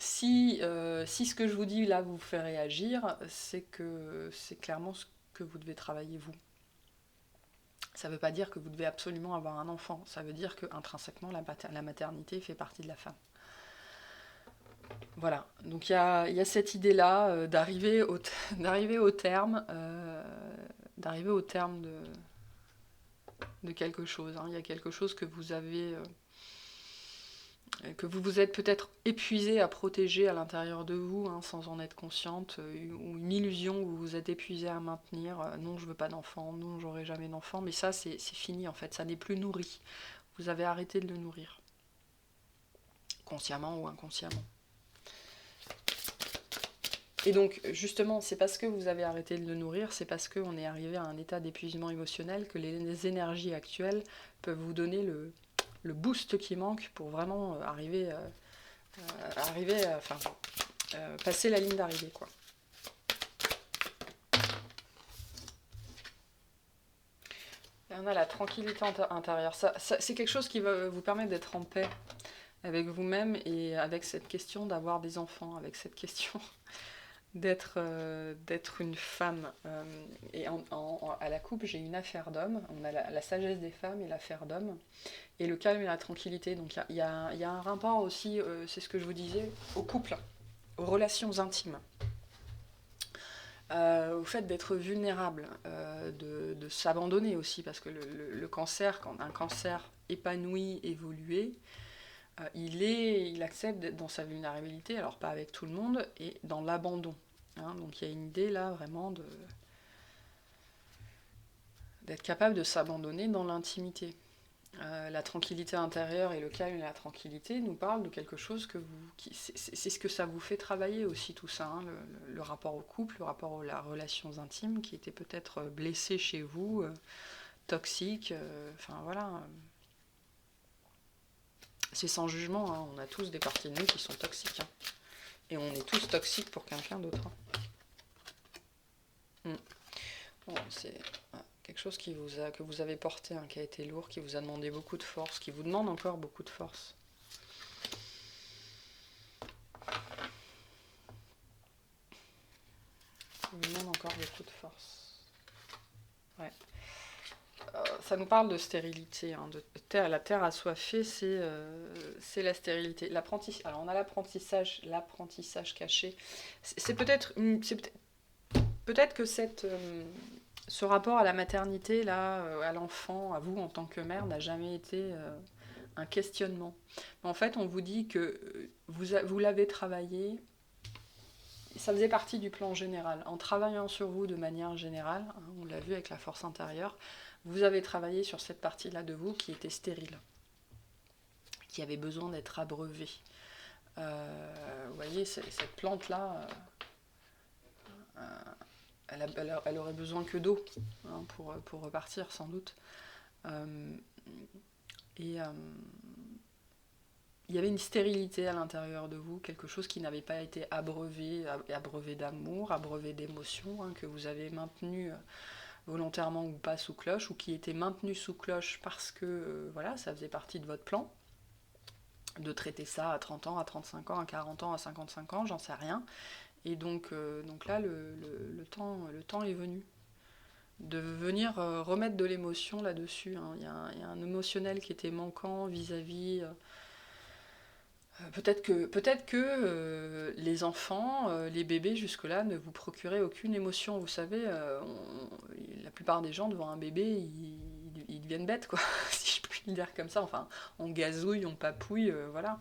ce que je vous dis là vous fait réagir, c'est que c'est clairement ce que vous devez travailler vous. Ça ne veut pas dire que vous devez absolument avoir un enfant, ça veut dire que intrinsèquement la maternité fait partie de la femme. Voilà, donc il y a cette idée-là d'arriver au terme, de quelque chose. Hein. Il y a quelque chose que vous avez... que vous vous êtes peut-être épuisé à protéger à l'intérieur de vous, hein, sans en être consciente, ou une illusion où vous vous êtes épuisé à maintenir, non je veux pas d'enfant, non j'aurai jamais d'enfant, mais ça c'est fini en fait, ça n'est plus nourri, vous avez arrêté de le nourrir, consciemment ou inconsciemment. Et donc justement c'est parce que vous avez arrêté de le nourrir, c'est parce qu'on est arrivé à un état d'épuisement émotionnel que les énergies actuelles peuvent vous donner le boost qui manque pour vraiment passer la ligne d'arrivée, quoi. Et on a la tranquillité intérieure. Ça, c'est quelque chose qui va vous permettre d'être en paix avec vous-même et avec cette question d'avoir des enfants, avec cette question d'être une femme. Et à la coupe, j'ai une affaire d'homme. On a la sagesse des femmes et l'affaire d'homme. Et le calme et la tranquillité. Donc il y a un rapport aussi, c'est ce que je vous disais, au couple, aux relations intimes. Au fait d'être vulnérable, de s'abandonner aussi, parce que le cancer, quand un cancer épanoui, évolué, il accepte d'être dans sa vulnérabilité, alors pas avec tout le monde, et dans l'abandon. Hein, donc il y a une idée là vraiment d'être capable de s'abandonner dans l'intimité. La tranquillité intérieure et le calme et la tranquillité nous parlent de quelque chose c'est ce que ça vous fait travailler aussi tout ça, hein, le rapport au couple, le rapport aux relations intimes qui étaient peut-être blessées chez vous, toxiques, enfin voilà. C'est sans jugement, hein, on a tous des parties de nous qui sont toxiques, hein, et on est tous toxiques pour quelqu'un d'autre. Hein. Bon, c'est quelque chose que vous avez porté, hein, qui a été lourd, qui vous a demandé beaucoup de force, qui vous demande encore beaucoup de force. Qui vous demande encore beaucoup de force. Ouais. Ça nous parle de stérilité, hein, la terre assoiffée, c'est la stérilité. Alors on a l'apprentissage caché. C'est peut-être que ce rapport à la maternité, là, à l'enfant, à vous en tant que mère, n'a jamais été un questionnement. En fait, on vous dit que vous l'avez travaillé, ça faisait partie du plan général. En travaillant sur vous de manière générale, hein, on l'a vu avec la force intérieure, vous avez travaillé sur cette partie-là de vous qui était stérile, qui avait besoin d'être abreuvée. Vous voyez, cette plante-là, elle aurait besoin que d'eau, hein, pour repartir sans doute. Et il y avait une stérilité à l'intérieur de vous, quelque chose qui n'avait pas été abreuvé d'amour, abreuvé d'émotions, hein, que vous avez maintenu volontairement ou pas sous cloche, ou qui était maintenu sous cloche parce que voilà, ça faisait partie de votre plan, de traiter ça à 30 ans, à 35 ans, à 40 ans, à 55 ans, j'en sais rien. Et donc là, le temps est venu de venir remettre de l'émotion là-dessus, hein. Il y a un émotionnel qui était manquant vis-à-vis... peut-être que les enfants, les bébés jusque-là ne vous procuraient aucune émotion. Vous savez, la plupart des gens devant un bébé, ils deviennent bêtes, quoi, si je puis le dire comme ça. Enfin, on gazouille, on papouille, voilà.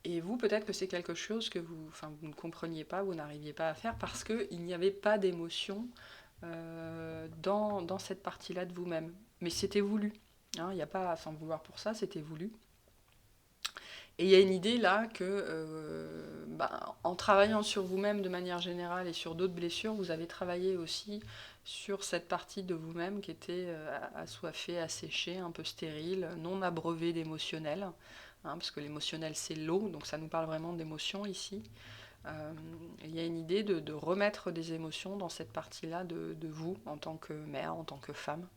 Et vous, peut-être que c'est quelque chose que vous ne compreniez pas, vous n'arriviez pas à faire parce qu'il n'y avait pas d'émotion dans cette partie-là de vous-même. Mais c'était voulu. Hein, il n'y a pas à s'en vouloir pour ça, c'était voulu. Et il y a une idée là que, en travaillant sur vous-même de manière générale et sur d'autres blessures, vous avez travaillé aussi sur cette partie de vous-même qui était assoiffée, asséchée, un peu stérile, non abreuvée d'émotionnel, hein, parce que l'émotionnel c'est l'eau, donc ça nous parle vraiment d'émotions ici. Il y a une idée de remettre des émotions dans cette partie-là de vous, en tant que mère, en tant que femme.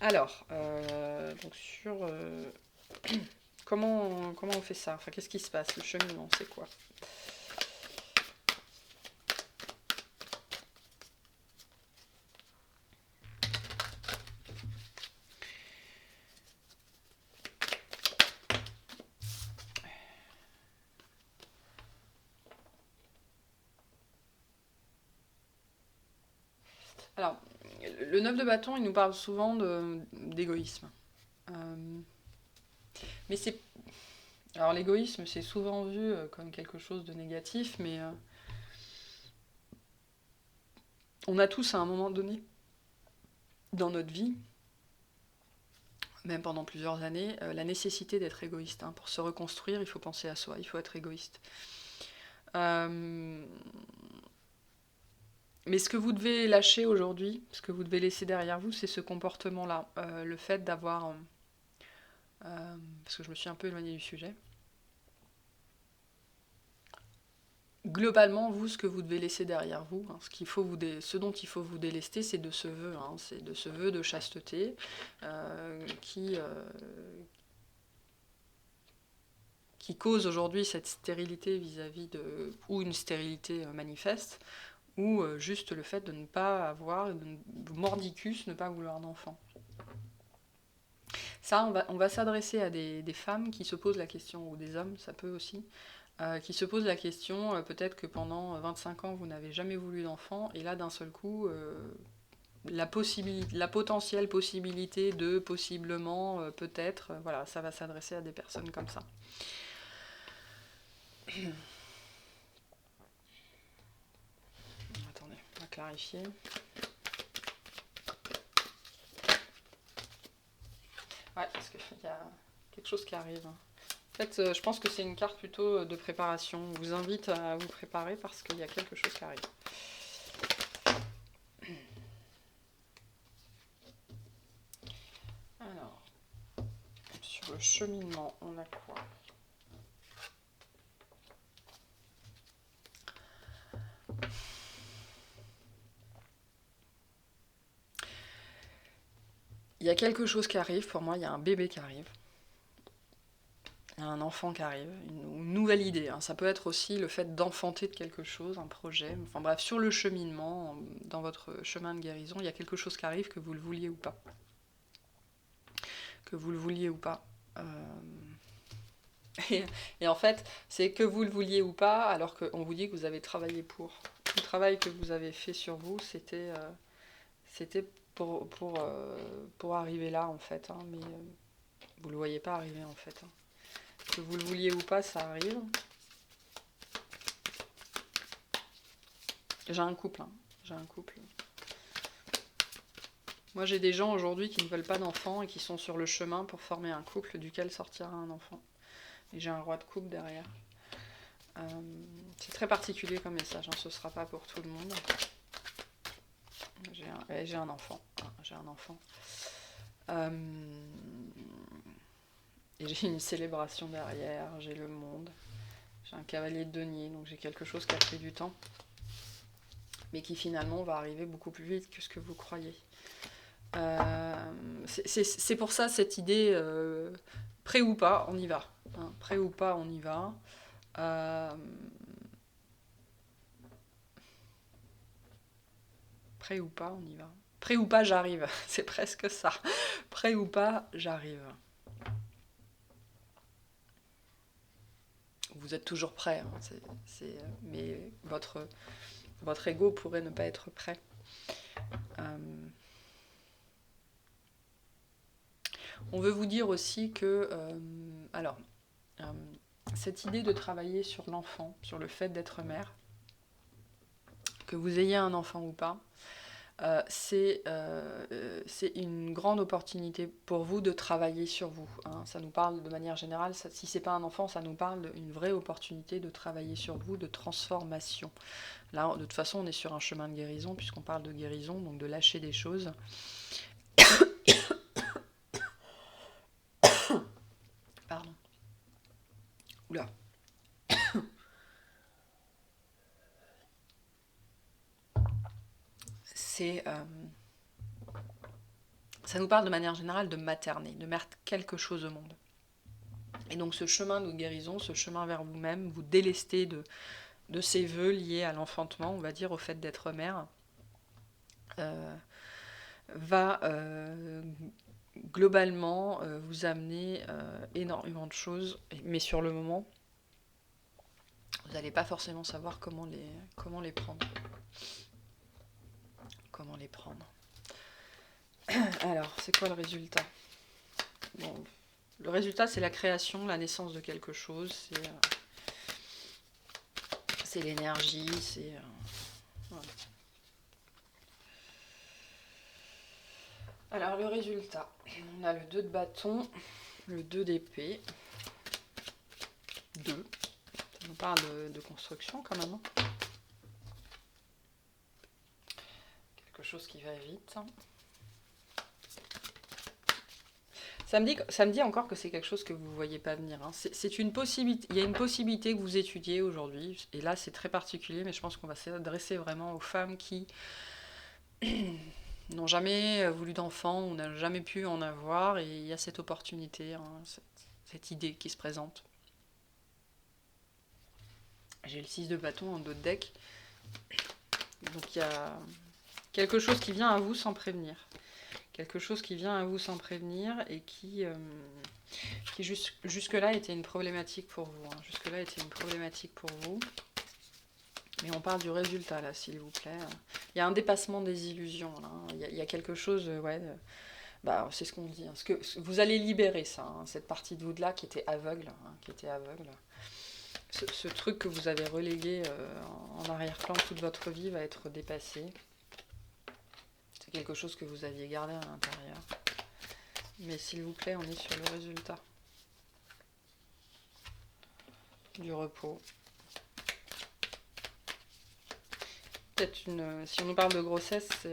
Alors, donc sur comment on fait ça, enfin qu'est-ce qui se passe, le cheminement, c'est quoi? Alors, le 9 de bâton, il nous parle souvent d'égoïsme. Mais c'est... Alors l'égoïsme, c'est souvent vu comme quelque chose de négatif, mais on a tous à un moment donné dans notre vie, même pendant plusieurs années, la nécessité d'être égoïste. Hein. Pour se reconstruire, il faut penser à soi, il faut être égoïste. Mais ce que vous devez lâcher aujourd'hui, ce que vous devez laisser derrière vous, c'est ce comportement-là. Le fait d'avoir... parce que je me suis un peu éloignée du sujet. Globalement, vous, ce que vous devez laisser derrière vous, hein, ce dont il faut vous délester, c'est de ce vœu, hein, c'est de ce vœu de chasteté qui cause aujourd'hui cette stérilité vis-à-vis de... ou une stérilité manifeste, ou juste le fait de ne pas avoir, mordicus, ne pas vouloir d'enfant. Ça, on va s'adresser à des femmes qui se posent la question, ou des hommes, ça peut aussi, qui se posent la question, peut-être que pendant 25 ans, vous n'avez jamais voulu d'enfant, et là, d'un seul coup, la potentielle possibilité de, possiblement, peut-être, voilà, ça va s'adresser à des personnes comme ça. Attendez, on va clarifier. Ouais, parce qu'il y a quelque chose qui arrive. En fait, je pense que c'est une carte plutôt de préparation. On vous invite à vous préparer parce qu'il y a quelque chose qui arrive. Alors, sur le cheminement, on a quoi ? Il y a quelque chose qui arrive, pour moi, il y a un bébé qui arrive. Il y a un enfant qui arrive, une nouvelle idée. Hein. Ça peut être aussi le fait d'enfanter de quelque chose, un projet. Enfin bref, sur le cheminement, dans votre chemin de guérison, il y a quelque chose qui arrive, que vous le vouliez ou pas. Que vous le vouliez ou pas. Et en fait, c'est que vous le vouliez ou pas, alors qu'on vous dit que vous avez travaillé pour. Le travail que vous avez fait sur vous, c'était pour arriver là, en fait. Hein, mais vous le voyez pas arriver, en fait. Hein. Que vous le vouliez ou pas, ça arrive. J'ai un couple. Hein. J'ai un couple. Moi, j'ai des gens aujourd'hui qui ne veulent pas d'enfants et qui sont sur le chemin pour former un couple duquel sortira un enfant. Et j'ai un roi de coupe derrière. C'est très particulier comme message, hein, ce ne sera pas pour tout le monde. J'ai un enfant. J'ai un enfant. Et j'ai une célébration derrière, j'ai le monde. J'ai un cavalier de denier, donc j'ai quelque chose qui a pris du temps. Mais qui finalement va arriver beaucoup plus vite que ce que vous croyez. C'est pour ça cette idée, prêt ou pas, on y va. Hein, prêt ou pas, on y va. Prêt ou pas, on y va. Prêt ou pas, j'arrive. C'est presque ça. Prêt ou pas, j'arrive. Vous êtes toujours prêt, hein, mais votre ego pourrait ne pas être prêt. On veut vous dire aussi que, cette idée de travailler sur l'enfant, sur le fait d'être mère, que vous ayez un enfant ou pas, c'est une grande opportunité pour vous de travailler sur vous. Hein. Ça nous parle de manière générale, si c'est pas un enfant, ça nous parle d'une vraie opportunité de travailler sur vous, de transformation. Là, de toute façon, on est sur un chemin de guérison, puisqu'on parle de guérison, donc de lâcher des choses. Pardon. Oula. Ça nous parle de manière générale de materner, de mettre quelque chose au monde. Et donc ce chemin de guérison, ce chemin vers vous-même, vous délester de ces vœux liés à l'enfantement, on va dire au fait d'être mère, va globalement vous amener énormément de choses, mais sur le moment, vous n'allez pas forcément savoir comment les prendre. Comment les prendre. Alors, c'est quoi le résultat ? Bon, le résultat, c'est la création, la naissance de quelque chose, c'est l'énergie, c'est... Voilà. Alors, le résultat, on a le 2 de bâton, le 2 d'épée, 2. Ça nous parle de construction quand même. Quelque chose qui va vite. Ça me dit encore que c'est quelque chose que vous ne voyez pas venir. Hein. C'est une possibilité. Il y a une possibilité que vous étudiez aujourd'hui. Et là, c'est très particulier, mais je pense qu'on va s'adresser vraiment aux femmes qui n'ont jamais voulu d'enfant ou n'ont jamais pu en avoir. Et il y a cette opportunité, hein, cette idée qui se présente. J'ai le 6 de bâton en dos de deck. Donc il y a quelque chose qui vient à vous sans prévenir. Quelque chose qui vient à vous sans prévenir et qui jusque-là était une problématique pour vous. Hein. Jusque-là était une problématique pour vous. Mais on parle du résultat, là, s'il vous plaît. Il y a un dépassement des illusions, là. Il y a quelque chose, c'est ce qu'on dit. Hein. Vous allez libérer ça, hein, cette partie de vous-là qui était aveugle. Ce truc que vous avez relégué en arrière-plan toute votre vie va être dépassé. C'est quelque chose que vous aviez gardé à l'intérieur. Mais s'il vous plaît, on est sur le résultat. Du repos. Peut-être si on nous parle de grossesse,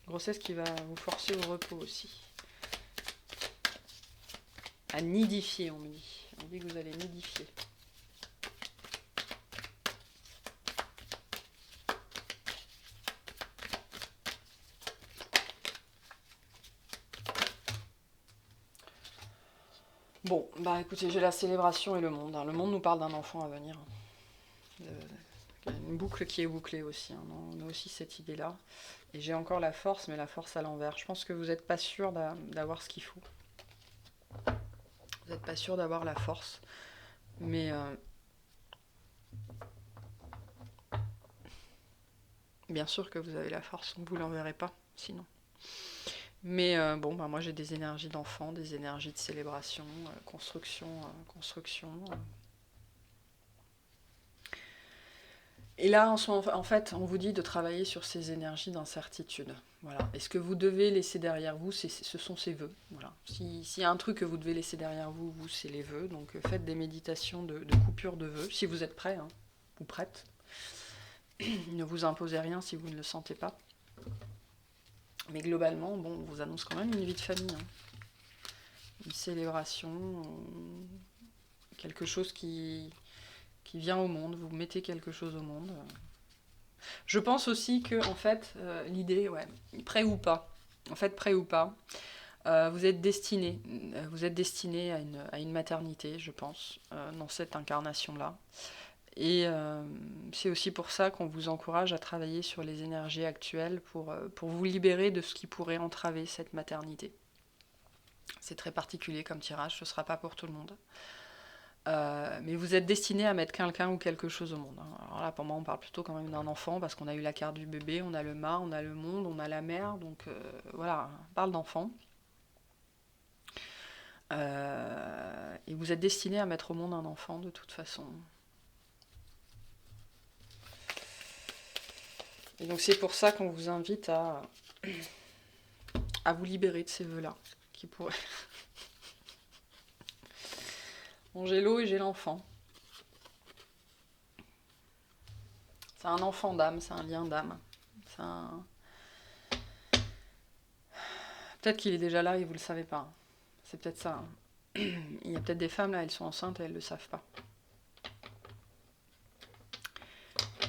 grossesse qui va vous forcer au repos aussi. À nidifier, on me dit. On dit que vous allez nidifier. Bon, écoutez, j'ai la célébration et le monde. Hein. Le monde nous parle d'un enfant à venir. Il y a une boucle qui est bouclée aussi. Hein. On a aussi cette idée-là. Et j'ai encore la force, mais la force à l'envers. Je pense que vous n'êtes pas sûr d'avoir ce qu'il faut. Vous n'êtes pas sûr d'avoir la force. Mais bien sûr que vous avez la force, vous ne l'enverrez pas, sinon. Mais bon, bah, moi j'ai des énergies d'enfant, des énergies de célébration, construction, construction. Et là, en fait, on vous dit de travailler sur ces énergies d'incertitude. Voilà. Et ce que vous devez laisser derrière vous, ce sont ces vœux. Voilà. S'il y a un truc que vous devez laisser derrière vous, c'est les vœux. Donc faites des méditations de coupure de vœux, si vous êtes prêt, hein, ou prête. Ne vous imposez rien si vous ne le sentez pas. Mais globalement, bon, on vous annonce quand même une vie de famille. Hein. Une célébration, quelque chose qui vient au monde. Vous mettez quelque chose au monde. Je pense aussi que, en fait, l'idée, ouais, prêt ou pas, en fait, prêt ou pas, vous êtes destiné à une maternité, je pense, dans cette incarnation-là. Et c'est aussi pour ça qu'on vous encourage à travailler sur les énergies actuelles pour vous libérer de ce qui pourrait entraver cette maternité. C'est très particulier comme tirage, ce ne sera pas pour tout le monde. Mais vous êtes destiné à mettre quelqu'un ou quelque chose au monde. Alors là, pour moi, on parle plutôt quand même d'un enfant, parce qu'on a eu la carte du bébé, on a le mât, on a le monde, on a la mère, donc voilà, on parle d'enfant. Et vous êtes destiné à mettre au monde un enfant, de toute façon. Et donc c'est pour ça qu'on vous invite à vous libérer de ces vœux-là, qui pourraient... Bon, j'ai l'eau et j'ai l'enfant. C'est un enfant d'âme, c'est un lien d'âme. Peut-être qu'il est déjà là et vous ne le savez pas. C'est peut-être ça. Hein. Il y a peut-être des femmes, là, elles sont enceintes et elles ne le savent pas.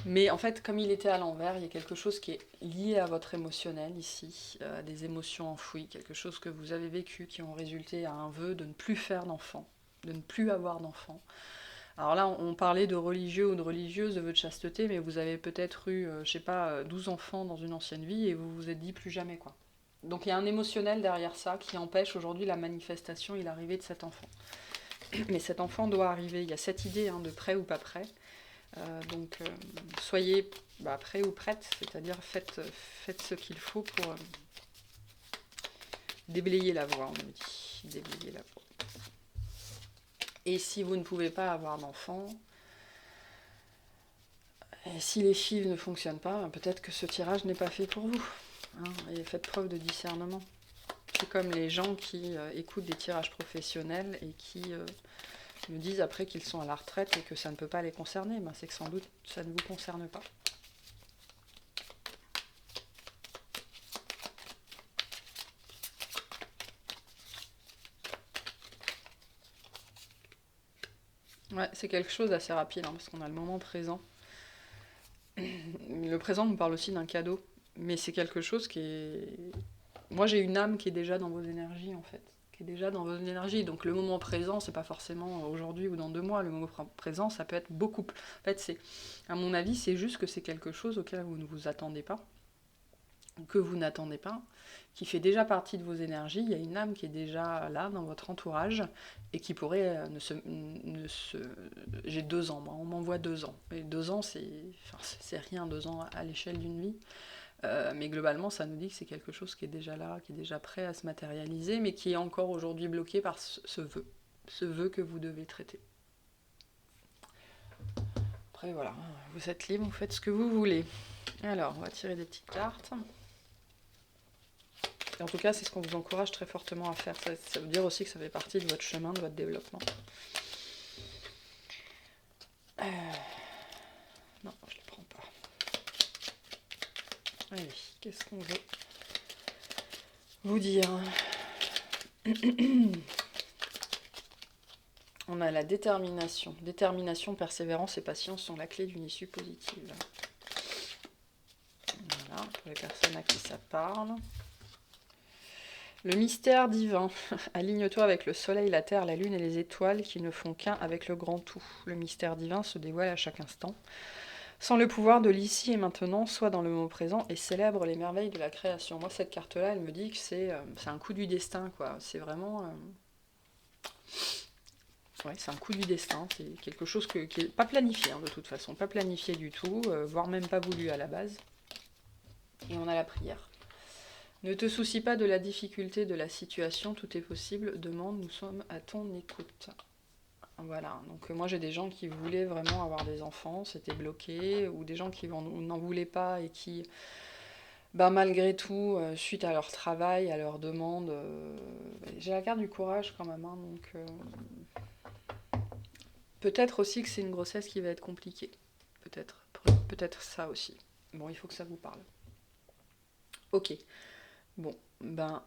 Mais en fait, comme il était à l'envers, il y a quelque chose qui est lié à votre émotionnel ici, des émotions enfouies, quelque chose que vous avez vécu qui ont résulté à un vœu de ne plus faire d'enfant, de ne plus avoir d'enfant. Alors là, on parlait de religieux ou de religieuses, de vœux de chasteté, mais vous avez peut-être eu, je sais pas, 12 enfants dans une ancienne vie et vous vous êtes dit plus jamais, quoi. Donc il y a un émotionnel derrière ça qui empêche aujourd'hui la manifestation et l'arrivée de cet enfant. Mais cet enfant doit arriver, il y a cette idée de prêt ou pas prêt. Donc soyez prêt ou prête, c'est-à-dire faites ce qu'il faut pour déblayer la voie, on me dit. Déblayer la voie. Et si vous ne pouvez pas avoir d'enfant, et si les fils ne fonctionnent pas, peut-être que ce tirage n'est pas fait pour vous. Hein, et faites preuve de discernement. C'est comme les gens qui écoutent des tirages professionnels et qui me disent après qu'ils sont à la retraite et que ça ne peut pas les concerner. Ben, c'est que sans doute ça ne vous concerne pas. Ouais, c'est quelque chose d'assez rapide, hein, parce qu'on a le moment présent. Le présent nous parle aussi d'un cadeau, mais c'est quelque chose qui est... Moi, j'ai une âme qui est déjà dans vos énergies, en fait. Qui est déjà dans vos énergies. Donc, le moment présent, c'est pas forcément aujourd'hui ou dans 2 mois. Le moment présent, ça peut être beaucoup plus... En fait, c'est... À mon avis, c'est juste que c'est quelque chose auquel vous ne vous attendez pas, que vous n'attendez pas, qui fait déjà partie de vos énergies. Il y a une âme qui est déjà là, dans votre entourage, et qui pourrait J'ai 2 ans, moi, on m'envoie 2 ans. Et 2 ans, c'est rien, 2 ans à l'échelle d'une vie. Mais globalement, ça nous dit que c'est quelque chose qui est déjà là, qui est déjà prêt à se matérialiser, mais qui est encore aujourd'hui bloqué par ce vœu que vous devez traiter. Après, voilà, vous êtes libre, vous faites ce que vous voulez. Alors, on va tirer des petites cartes. Et en tout cas, c'est ce qu'on vous encourage très fortement à faire. Ça veut dire aussi que ça fait partie de votre chemin, de votre développement. Non, je ne le prends pas. Allez, qu'est-ce qu'on veut vous dire? On a la détermination. Détermination, persévérance et patience sont la clé d'une issue positive. Voilà, pour les personnes à qui ça parle. Le mystère divin. Aligne-toi avec le soleil, la terre, la lune et les étoiles qui ne font qu'un avec le grand tout. Le mystère divin se dévoile à chaque instant. Sans le pouvoir de l'ici et maintenant, sois dans le moment présent et célèbre les merveilles de la création. Moi, cette carte-là, elle me dit que c'est un coup du destin, quoi. C'est vraiment... Ouais, c'est un coup du destin. C'est quelque chose qui n'est pas planifié, hein, de toute façon. Pas planifié du tout, voire même pas voulu à la base. Et on a la prière. Ne te soucie pas de la difficulté de la situation, tout est possible. Demande, nous sommes à ton écoute. Voilà, donc moi j'ai des gens qui voulaient vraiment avoir des enfants, c'était bloqué, ou des gens qui n'en voulaient pas et qui, ben, malgré tout, suite à leur travail, à leur demande, j'ai la carte du courage quand même, hein, donc peut-être aussi que c'est une grossesse qui va être compliquée, peut-être, peut-être ça aussi. Bon, il faut que ça vous parle. Ok. Bon, ben,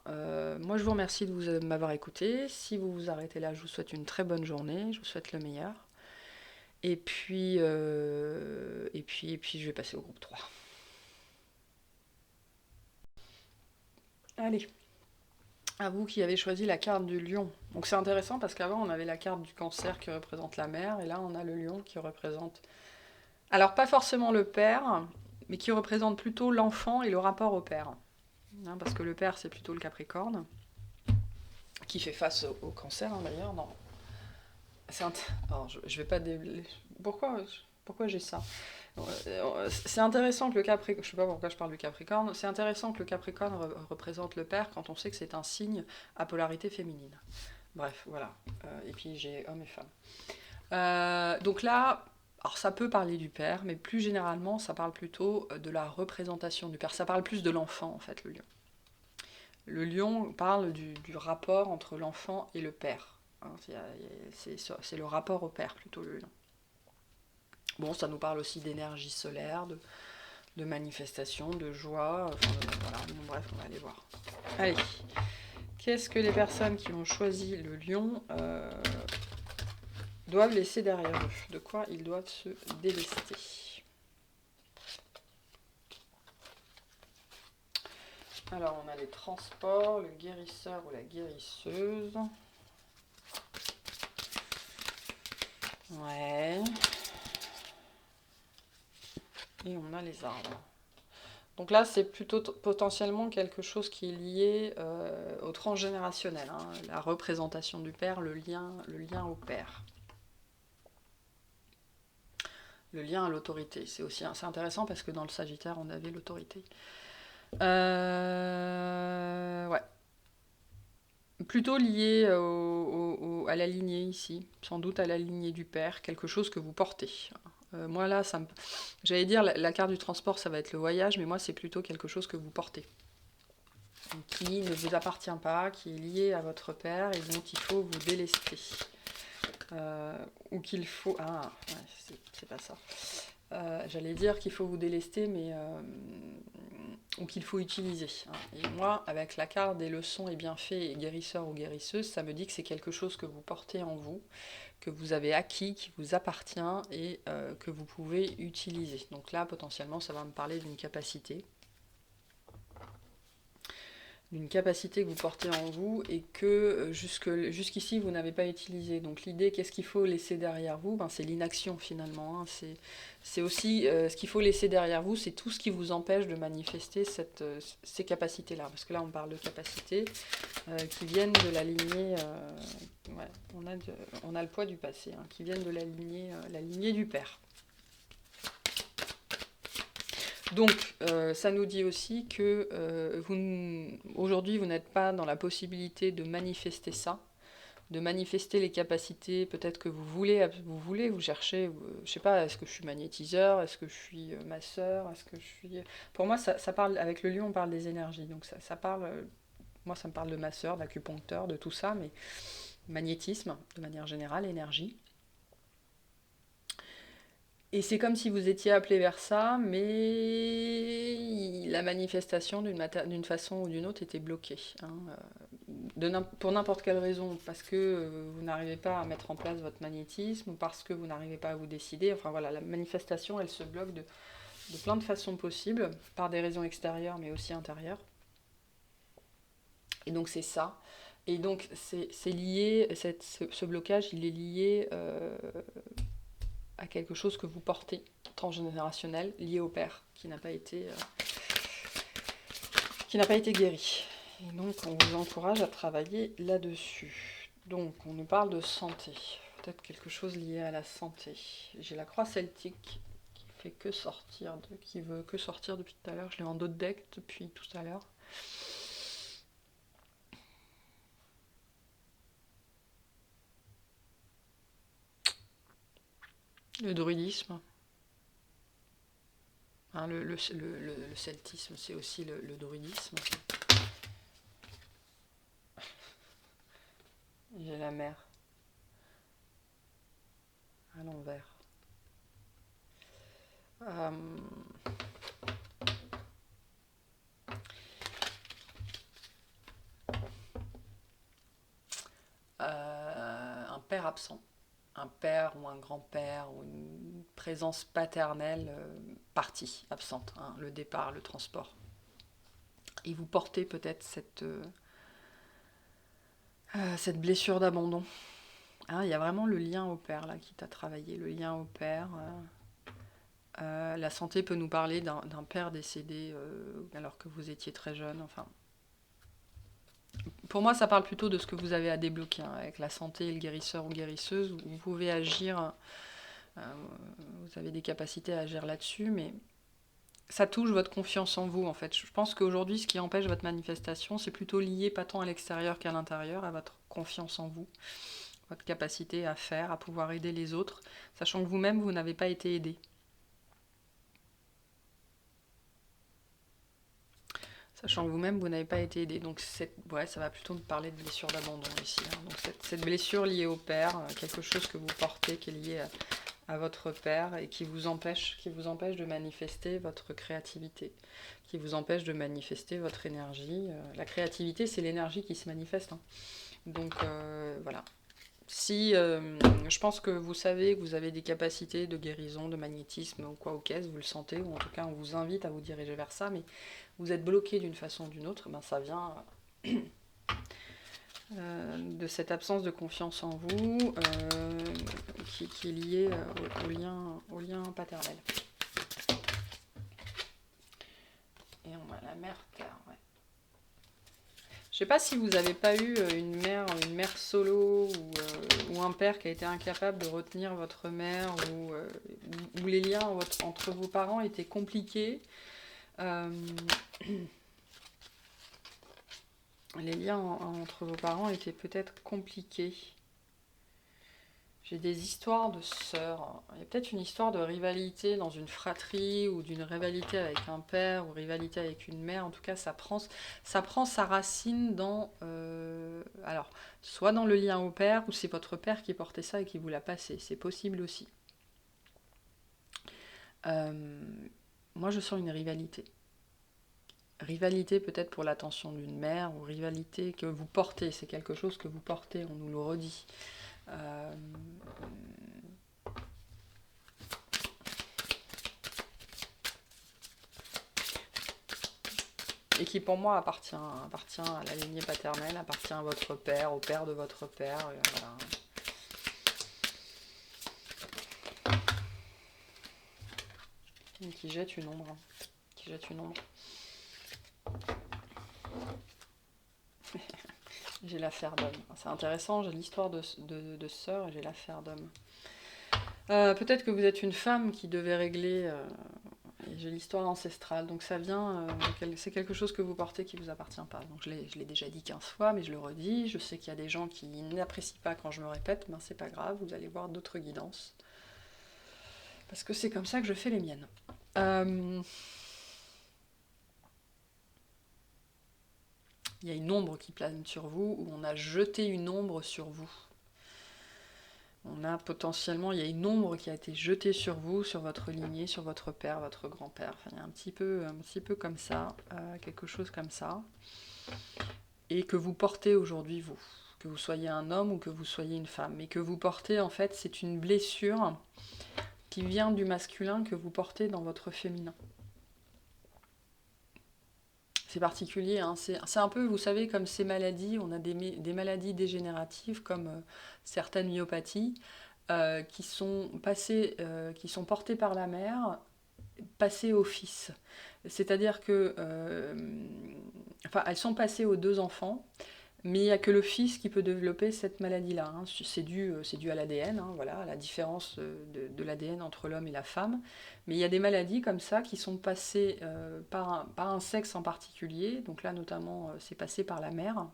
moi je vous remercie de m'avoir écouté. Si vous vous arrêtez là, je vous souhaite une très bonne journée, je vous souhaite le meilleur. Et puis, je vais passer au groupe 3. Allez, à vous qui avez choisi la carte du lion. Donc c'est intéressant parce qu'avant on avait la carte du cancer qui représente la mère, et là on a le lion qui représente... Alors pas forcément le père, mais qui représente plutôt l'enfant et le rapport au père. Hein, parce que le père c'est plutôt le capricorne, qui fait face au cancer, hein, d'ailleurs. Non. Alors, je vais pas... Pourquoi j'ai ça? C'est intéressant que le Capricorne, je sais pas pourquoi je parle du Capricorne, c'est intéressant que le Capricorne représente le père quand on sait que c'est un signe à polarité féminine. Bref, voilà. Et puis j'ai homme et femme. Donc là, alors ça peut parler du père, mais plus généralement, ça parle plutôt de la représentation du père. Ça parle plus de l'enfant, en fait, le lion. Le lion parle du rapport entre l'enfant et le père. Hein, c'est le rapport au père, plutôt, le lion. Bon, ça nous parle aussi d'énergie solaire, de manifestation, de joie, enfin, voilà, bon, bref, on va aller voir. Allez, qu'est-ce que les personnes qui ont choisi le lion doivent laisser derrière eux? De quoi ils doivent se délester? Alors, on a les transports, le guérisseur ou la guérisseuse. Ouais. Et on a les arbres. Donc là, c'est plutôt potentiellement quelque chose qui est lié au transgénérationnel, hein, la représentation du père, le lien au père. Le lien à l'autorité, c'est intéressant parce que dans le Sagittaire, on avait l'autorité. Ouais. Plutôt lié à la lignée ici, sans doute à la lignée du père, quelque chose que vous portez. Moi là, j'allais dire la carte du transport, ça va être le voyage, mais moi c'est plutôt quelque chose que vous portez, qui ne vous appartient pas, qui est lié à votre père et dont il faut vous délester. Ou qu'il faut... Ah, ouais, c'est pas ça. J'allais dire qu'il faut vous délester, mais... ou qu'il faut utiliser. Hein. Et moi, avec la carte des leçons et bienfaits et guérisseur ou guérisseuse, ça me dit que c'est quelque chose que vous portez en vous, que vous avez acquis, qui vous appartient et que vous pouvez utiliser. Donc là, potentiellement, ça va me parler d'une capacité que vous portez en vous et que jusqu'ici vous n'avez pas utilisé. Donc l'idée, qu'est-ce qu'il faut laisser derrière vous? C'est l'inaction finalement. Hein. C'est aussi ce qu'il faut laisser derrière vous, c'est tout ce qui vous empêche de manifester ces capacités-là. Parce que là on parle de capacités qui viennent de la lignée... ouais, on a le poids du passé, hein, qui viennent de la lignée du père. Donc, ça nous dit aussi que aujourd'hui, vous n'êtes pas dans la possibilité de manifester ça, de manifester les capacités peut-être que vous voulez, vous cherchez, je sais pas, est-ce que je suis magnétiseur, est-ce que je suis masseur, est-ce que je suis... Pour moi, ça parle, avec le lion, on parle des énergies, donc ça parle, moi ça me parle de masseur, d'acupuncteur, de tout ça, mais magnétisme, de manière générale, énergie. Et c'est comme si vous étiez appelé vers ça, mais la manifestation d'une façon ou d'une autre était bloquée. Hein, pour n'importe quelle raison, parce que vous n'arrivez pas à mettre en place votre magnétisme, ou parce que vous n'arrivez pas à vous décider. Enfin voilà, la manifestation, elle se bloque de plein de façons possibles, par des raisons extérieures, mais aussi intérieures. Et donc c'est ça. Et donc c'est lié, ce blocage, il est lié... à quelque chose que vous portez, transgénérationnel, lié au père, qui n'a pas été guéri. Et donc on vous encourage à travailler là-dessus. Donc on nous parle de santé, peut-être quelque chose lié à la santé. J'ai la croix celtique qui veut que sortir depuis tout à l'heure, je l'ai en d'autres decks depuis tout à l'heure. Le druidisme. Hein, le celtisme, c'est aussi le druidisme. J'ai la mer à l'envers. Un père absent. Un père ou un grand-père ou une présence paternelle partie, absente, hein, le départ, le transport. Et vous portez peut-être cette blessure d'abandon. Hein, il y a vraiment le lien au père là qui t'a travaillé, le lien au père. La santé peut nous parler d'un père décédé alors que vous étiez très jeune. Enfin, pour moi, ça parle plutôt de ce que vous avez à débloquer hein, avec la santé et le guérisseur ou guérisseuse. Où vous pouvez agir, vous avez des capacités à agir là-dessus, mais ça touche votre confiance en vous en fait. Je pense qu'aujourd'hui, ce qui empêche votre manifestation, c'est plutôt lié pas tant à l'extérieur qu'à l'intérieur, à votre confiance en vous, votre capacité à faire, à pouvoir aider les autres, sachant que vous-même, vous n'avez pas été aidé. Sachant que vous-même, vous n'avez pas été aidé. Donc ouais, ça va plutôt nous parler de blessure d'abandon ici. Hein. Donc cette blessure liée au père, quelque chose que vous portez qui est lié à votre père et qui vous empêche de manifester votre créativité, qui vous empêche de manifester votre énergie. La créativité, c'est l'énergie qui se manifeste. Hein. Donc voilà. Si je pense que vous savez que vous avez des capacités de guérison, de magnétisme ou quoi au caisse, vous le sentez, ou en tout cas on vous invite à vous diriger vers ça, mais vous êtes bloqué d'une façon ou d'une autre, ben ça vient de cette absence de confiance en vous qui est liée au lien paternel. Et on a la mère terre, ouais. Je sais pas si vous n'avez pas eu une mère solo ou un père qui a été incapable de retenir votre mère ou les liens entre vos parents étaient compliqués. Les liens entre vos parents étaient peut-être compliqués. J'ai des histoires de sœurs. Il y a peut-être une histoire de rivalité dans une fratrie ou d'une rivalité avec un père ou rivalité avec une mère. En tout cas, ça prend sa racine dans... alors, soit dans le lien au père ou c'est votre père qui portait ça et qui vous l'a passé. C'est possible aussi. Moi, je sens une rivalité. Rivalité peut-être pour l'attention d'une mère ou rivalité que vous portez. C'est quelque chose que vous portez, on nous le redit. Et qui pour moi appartient à la lignée paternelle, appartient à votre père, au père de votre père. Voilà. Qui jette une ombre. Qui jette une ombre. J'ai l'affaire d'homme. C'est intéressant, j'ai l'histoire de sœur et j'ai l'affaire d'homme. Peut-être que vous êtes une femme qui devait régler... et j'ai l'histoire ancestrale, donc ça vient... c'est quelque chose que vous portez qui ne vous appartient pas. Donc je l'ai déjà dit 15 fois, mais je le redis. Je sais qu'il y a des gens qui n'apprécient pas quand je me répète, mais c'est pas grave, vous allez voir d'autres guidances. Parce que c'est comme ça que je fais les miennes. Il y a une ombre qui plane sur vous, ou on a jeté une ombre sur vous. On a potentiellement, il y a une ombre qui a été jetée sur vous, sur votre lignée, sur votre père, votre grand-père. Enfin, il y a un petit peu comme ça, quelque chose comme ça. Et que vous portez aujourd'hui, vous. Que vous soyez un homme ou que vous soyez une femme. Mais que vous portez, en fait, c'est une blessure qui vient du masculin que vous portez dans votre féminin. C'est particulier, hein. C'est un peu, vous savez, comme ces maladies, on a des maladies dégénératives comme certaines myopathies qui sont portées par la mère, passées au fils. C'est-à-dire que, elles sont passées aux deux enfants, mais il n'y a que le fils qui peut développer cette maladie-là. Hein. C'est dû à l'ADN, hein, voilà, à la différence de l'ADN entre l'homme et la femme. Mais il y a des maladies comme ça qui sont passées par un sexe en particulier. Donc là, notamment, c'est passé par la mère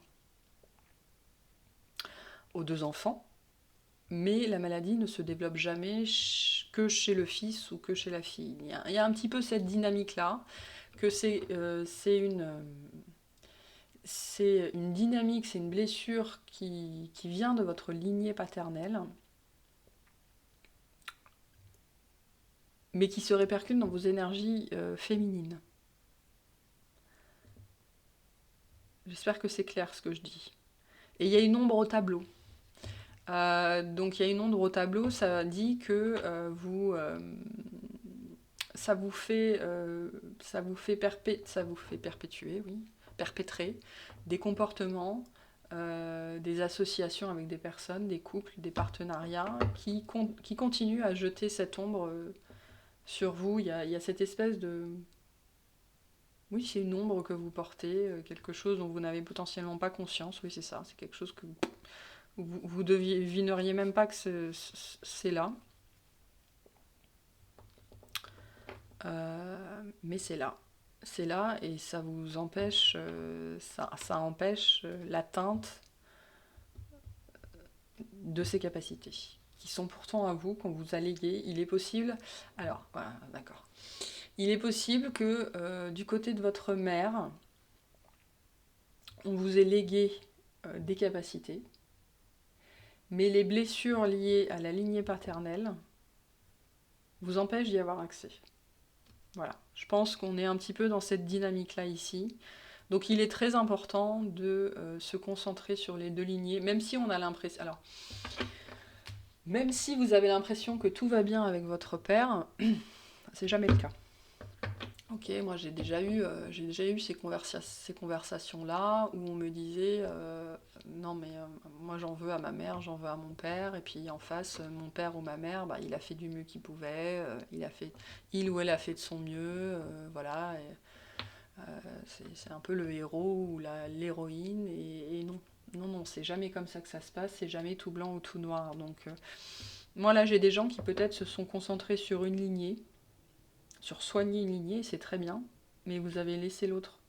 aux deux enfants. mais la maladie ne se développe jamais que chez le fils ou que chez la fille. Il y a un petit peu cette dynamique-là, que c'est une dynamique, c'est une blessure qui vient de votre lignée paternelle, mais qui se répercute dans vos énergies féminines. J'espère que c'est clair ce que je dis. Et il y a une ombre au tableau. Donc il y a une ombre au tableau, ça dit que ça vous fait perpétuer, oui, perpétrer des comportements, des associations avec des personnes, des couples, des partenariats qui continuent à jeter cette ombre sur vous. Il y a cette espèce de... Oui, c'est une ombre que vous portez, quelque chose dont vous n'avez potentiellement pas conscience. Oui, c'est ça, c'est quelque chose que vous devineriez même pas que c'est là. Mais c'est là. C'est là et ça vous empêche, ça empêche l'atteinte de ces capacités, qui sont pourtant à vous quand vous alléguez. Il est possible... Alors, voilà, d'accord. Il est possible que du côté de votre mère, on vous ait légué des capacités, mais les blessures liées à la lignée paternelle vous empêchent d'y avoir accès. Voilà, je pense qu'on est un petit peu dans cette dynamique-là ici. Donc il est très important de se concentrer sur les deux lignées, même si on a l'impression... Alors, même si vous avez l'impression que tout va bien avec votre père, c'est jamais le cas. Ok, moi j'ai déjà eu ces conversations-là où on me disait non mais moi j'en veux à ma mère, j'en veux à mon père, et puis en face mon père ou ma mère, bah, il a fait du mieux qu'il pouvait, il ou elle a fait de son mieux, voilà. C'est un peu le héros ou l'héroïne, et non, c'est jamais comme ça que ça se passe, c'est jamais tout blanc ou tout noir. Donc moi là j'ai des gens qui peut-être se sont concentrés sur une lignée, sur soigner une lignée, c'est très bien, mais vous avez laissé l'autre.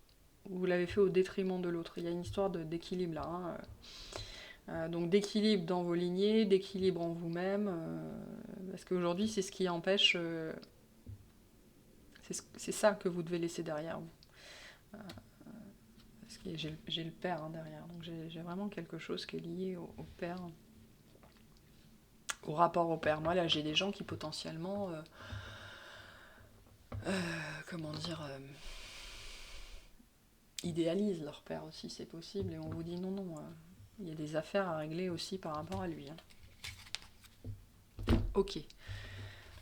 Vous l'avez fait au détriment de l'autre. Il y a une histoire d'équilibre là. Donc d'équilibre dans vos lignées, d'équilibre en vous-même, parce qu'aujourd'hui c'est ce qui empêche... c'est ça que vous devez laisser derrière vous. Parce que j'ai le père derrière, donc j'ai vraiment quelque chose qui est lié au père, au rapport au père. Moi là j'ai des gens qui potentiellement... comment dire... idéalisent leur père aussi, c'est possible, et on vous dit non, il y a des affaires à régler aussi par rapport à lui. Ok.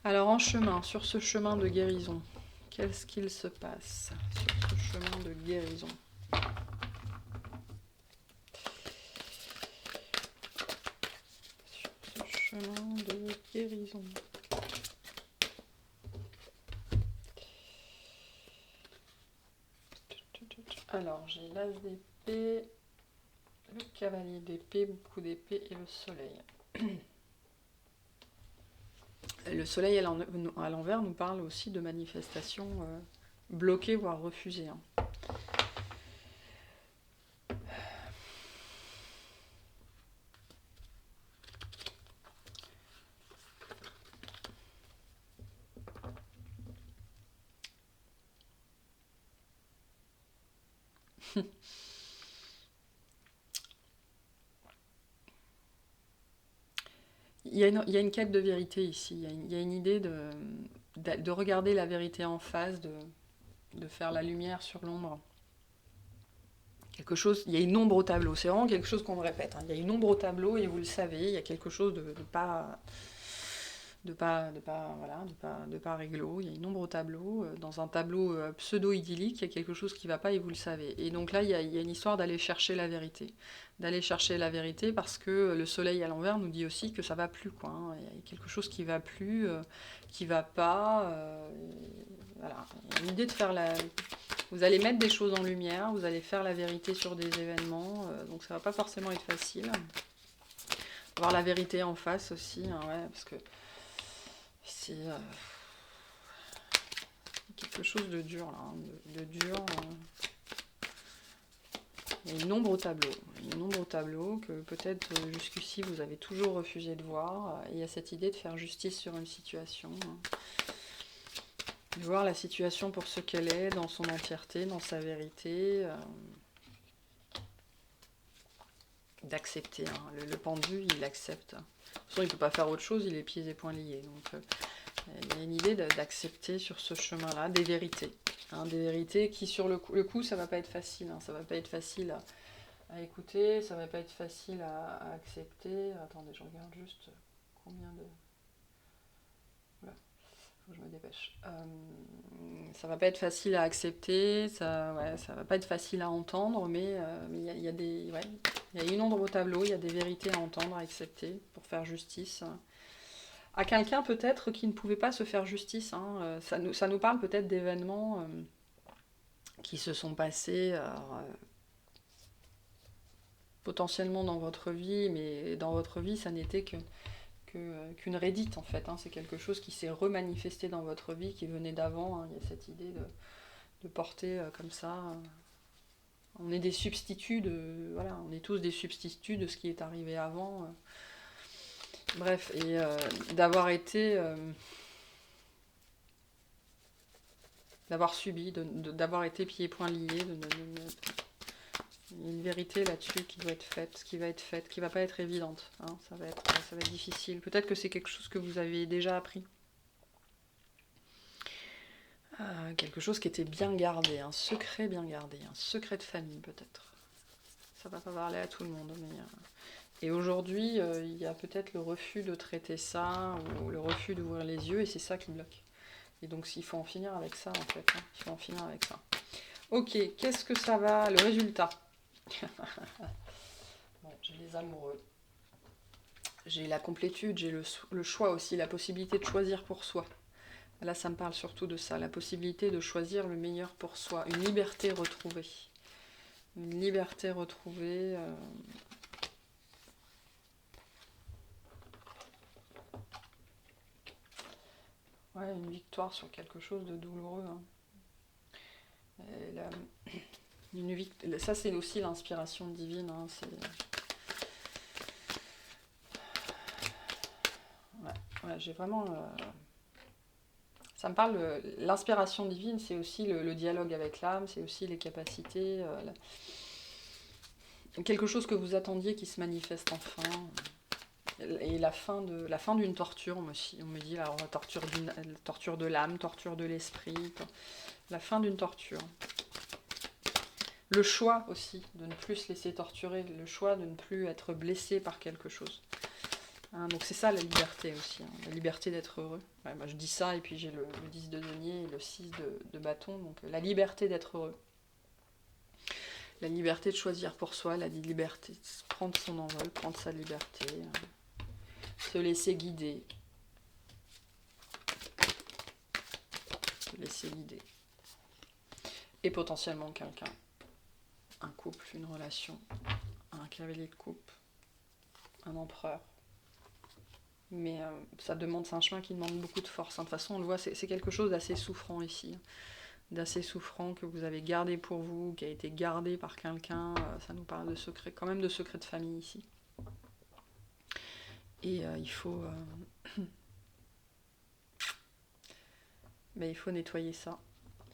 Alors en chemin, sur ce chemin de guérison, qu'est-ce qu'il se passe sur ce chemin de guérison? Sur ce chemin de guérison. Alors, j'ai l'as d'épée, le cavalier d'épée, beaucoup d'épée et le soleil. Le soleil à l'envers nous parle aussi de manifestations bloquées, voire refusées. Il y a une quête de vérité ici, il y a une idée de regarder la vérité en face, de faire la lumière sur l'ombre. Quelque chose, il y a une ombre au tableau, c'est vraiment quelque chose qu'on me répète. Il y a une ombre au tableau et vous le savez, il y a quelque chose de pas réglo, il y a une ombre au tableau, dans un tableau pseudo-idyllique, il y a quelque chose qui ne va pas et vous le savez. Et donc là, il y a une histoire d'aller chercher la vérité. D'aller chercher la vérité parce que le soleil à l'envers nous dit aussi que ça ne va plus, quoi. Il y a quelque chose qui ne va plus, qui ne va pas. Voilà. Il y a l'idée de faire la... Vous allez mettre des choses en lumière, vous allez faire la vérité sur des événements, donc ça ne va pas forcément être facile. Voir la vérité en face aussi, ouais, parce que c'est quelque chose de dur là, de dur. Il y a une ombre au tableau. Une ombre au tableau que peut-être jusqu'ici vous avez toujours refusé de voir. Et il y a cette idée de faire justice sur une situation. De voir la situation pour ce qu'elle est, dans son entièreté, dans sa vérité. D'accepter. Hein. Le pendu, il accepte. De toute façon, il ne peut pas faire autre chose, il est pieds et poings liés. Donc, il y a une idée d'accepter sur ce chemin-là des vérités. Hein, des vérités qui, sur le coup ça ne va pas être facile. Hein, ça ne va pas être facile à écouter, ça ne va pas être facile à accepter. Attendez, je regarde juste combien de... Voilà, faut que je me dépêche. Ça va pas être facile à accepter, ça va pas être facile à entendre, mais y a des... Ouais, il y a une ombre au tableau, il y a des vérités à entendre, à accepter, pour faire justice. À quelqu'un peut-être qui ne pouvait pas se faire justice. Hein. Ça nous parle peut-être d'événements qui se sont passés potentiellement dans votre vie, mais dans votre vie, ça n'était qu'une redite en fait. Hein. C'est quelque chose qui s'est remanifesté dans votre vie, qui venait d'avant. Hein. Il y a cette idée de porter comme ça. On est des substituts voilà, on est tous des substituts de ce qui est arrivé avant. Bref, et d'avoir été... d'avoir subi, d'avoir été pieds et poings liés, il y a une vérité là-dessus qui doit être faite, qui va être faite, qui va pas être évidente. Hein, ça va être difficile. Peut-être que c'est quelque chose que vous avez déjà appris. Quelque chose qui était bien gardé, un secret bien gardé, un secret de famille peut-être. Ça va pas parler à tout le monde, mais... Et aujourd'hui, il y a peut-être le refus de traiter ça, ou le refus d'ouvrir les yeux, et c'est ça qui bloque. Et donc il faut en finir avec ça en fait. Hein. Il faut en finir avec ça. Ok, qu'est-ce que ça va? Le résultat. Bon, j'ai les amoureux. J'ai la complétude, j'ai le choix aussi, la possibilité de choisir pour soi. Là, ça me parle surtout de ça, la possibilité de choisir le meilleur pour soi, une liberté retrouvée. Une liberté retrouvée. Ouais, une victoire sur quelque chose de douloureux. Hein. Ça, c'est aussi l'inspiration divine. Hein. Ouais, j'ai vraiment... Ça me parle, l'inspiration divine, c'est aussi le dialogue avec l'âme, c'est aussi les capacités, quelque chose que vous attendiez qui se manifeste enfin. Et la fin d'une torture, on me dit, alors, torture de l'âme, torture de l'esprit, la fin d'une torture. Le choix aussi de ne plus se laisser torturer, le choix de ne plus être blessé par quelque chose. Hein, donc c'est ça la liberté aussi, hein, la liberté d'être heureux. Ouais, moi je dis ça et puis j'ai le 10 de denier et le 6 de bâton, donc la liberté d'être heureux. La liberté de choisir pour soi, la liberté de prendre son envol, prendre sa liberté, se laisser guider. Se laisser guider. Et potentiellement quelqu'un. Un couple, une relation, un cavalier de coupe, un empereur. Mais c'est un chemin qui demande beaucoup de force. Hein. De toute façon, on le voit, c'est quelque chose d'assez souffrant ici. D'assez souffrant que vous avez gardé pour vous, qui a été gardé par quelqu'un. Ça nous parle de secret, quand même de secret de famille ici. Et il faut... Mais il faut nettoyer ça.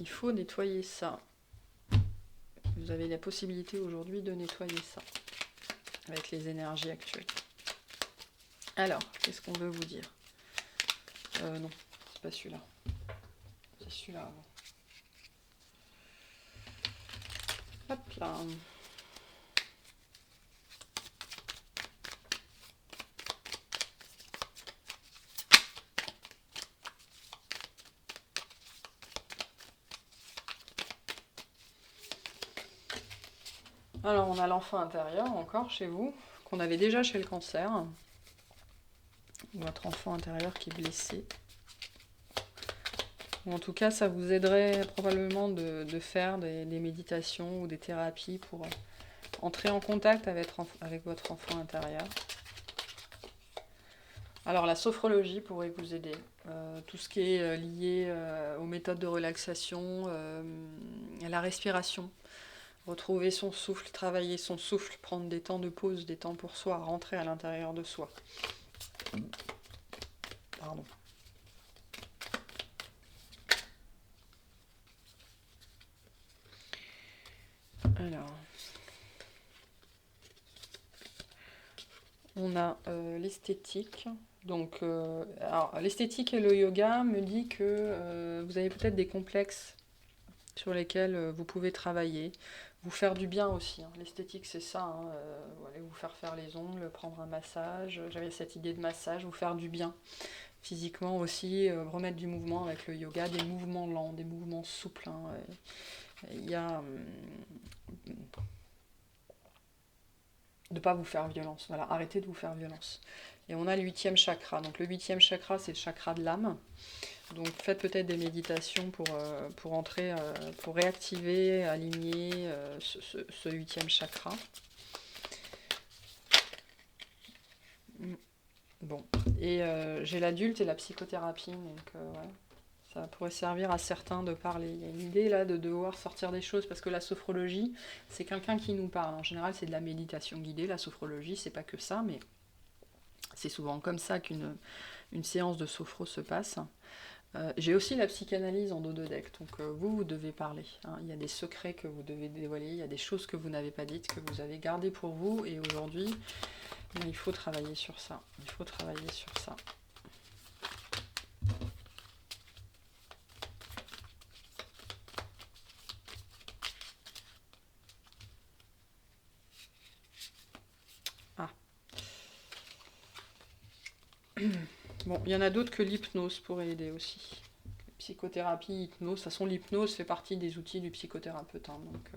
Il faut nettoyer ça. Vous avez la possibilité aujourd'hui de nettoyer ça. Avec les énergies actuelles. Alors, qu'est-ce qu'on veut vous dire? Non, c'est pas celui-là. C'est celui-là avant. Hop là. Alors, on a l'enfant intérieur encore chez vous, qu'on avait déjà chez le cancer. Votre enfant intérieur qui est blessé. Ou en tout cas, ça vous aiderait probablement de faire des méditations ou des thérapies pour entrer en contact avec votre enfant intérieur. Alors, la sophrologie pourrait vous aider. Tout ce qui est lié aux méthodes de relaxation, à la respiration. Retrouver son souffle, travailler son souffle, prendre des temps de pause, des temps pour soi, rentrer à l'intérieur de soi. Pardon. Alors, on a l'esthétique. Donc, l'esthétique et le yoga me dit que vous avez peut-être des complexes sur lesquels vous pouvez travailler, vous faire du bien aussi. Hein. L'esthétique, c'est ça. Hein, voilà, vous faire les ongles, prendre un massage. J'avais cette idée de massage, vous faire du bien. Physiquement aussi, remettre du mouvement avec le yoga, des mouvements lents, des mouvements souples. Hein. Il y a de ne pas vous faire violence. Voilà, arrêtez de vous faire violence. Et on a le 8e chakra. Donc le 8e chakra, c'est le chakra de l'âme. Donc faites peut-être des méditations pour entrer, pour réactiver, aligner ce 8e chakra. Bon, et j'ai l'adulte et la psychothérapie, donc ouais, ça pourrait servir à certains de parler. Il y a une idée là de devoir sortir des choses, parce que la sophrologie, c'est quelqu'un qui nous parle. En général, c'est de la méditation guidée. La sophrologie, c'est pas que ça, mais c'est souvent comme ça qu'une séance de sophro se passe. J'ai aussi la psychanalyse en dos de deck, donc vous devez parler. Hein. Il y a des secrets que vous devez dévoiler, il y a des choses que vous n'avez pas dites, que vous avez gardées pour vous, et aujourd'hui, il faut travailler sur ça. Il faut travailler sur ça. Ah. Bon, il y en a d'autres que l'hypnose pourrait aider aussi. Psychothérapie, hypnose, de toute façon l'hypnose fait partie des outils du psychothérapeute. Hein, donc,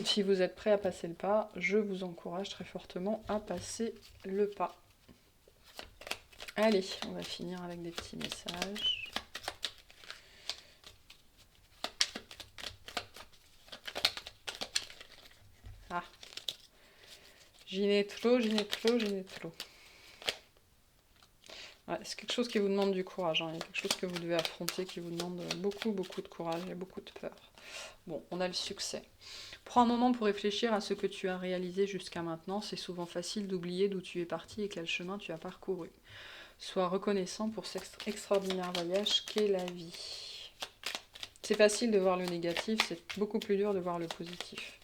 si vous êtes prêt à passer le pas, je vous encourage très fortement à passer le pas. Allez, on va finir avec des petits messages. Ah, j'y ai trop. Ouais, c'est quelque chose qui vous demande du courage, hein. Il y a quelque chose que vous devez affronter qui vous demande beaucoup de courage et beaucoup de peur. Bon, on a le succès. Prends un moment pour réfléchir à ce que tu as réalisé jusqu'à maintenant. C'est souvent facile d'oublier d'où tu es parti et quel chemin tu as parcouru. Sois reconnaissant pour cet extraordinaire voyage qu'est la vie. C'est facile de voir le négatif, c'est beaucoup plus dur de voir le positif.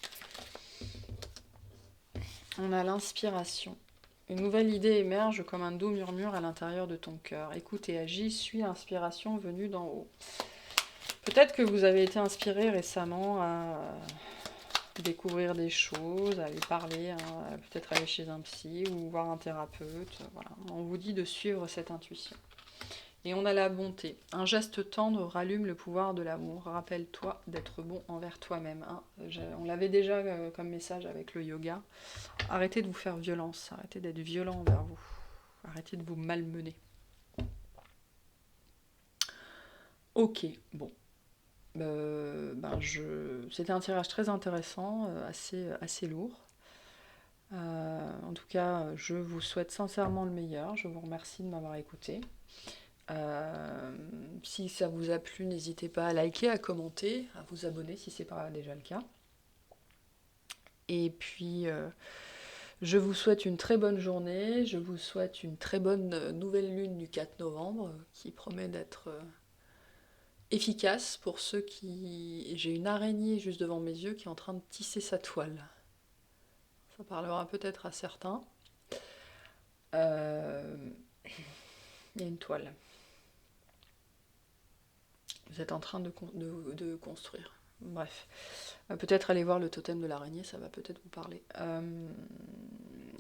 On a l'inspiration. Une nouvelle idée émerge comme un doux murmure à l'intérieur de ton cœur. Écoute et agis, suis l'inspiration venue d'en haut. Peut-être que vous avez été inspiré récemment à découvrir des choses, à aller parler, hein, peut-être aller chez un psy ou voir un thérapeute. Voilà. On vous dit de suivre cette intuition. Et on a la bonté. Un geste tendre rallume le pouvoir de l'amour. Rappelle-toi d'être bon envers toi-même. Hein. On l'avait déjà comme message avec le yoga. Arrêtez de vous faire violence. Arrêtez d'être violent envers vous. Arrêtez de vous malmener. Ok, bon. C'était un tirage très intéressant, assez lourd. En tout cas, je vous souhaite sincèrement le meilleur. Je vous remercie de m'avoir écouté. Si ça vous a plu, n'hésitez pas à liker, à commenter, à vous abonner si ce n'est pas déjà le cas. Et puis, je vous souhaite une très bonne journée. Je vous souhaite une très bonne nouvelle lune du 4 novembre qui promet d'être efficace pour ceux qui... J'ai une araignée juste devant mes yeux qui est en train de tisser sa toile. Ça parlera peut-être à certains. Il y a une toile. Vous êtes en train de construire. Bref. Peut-être aller voir le totem de l'araignée, ça va peut-être vous parler.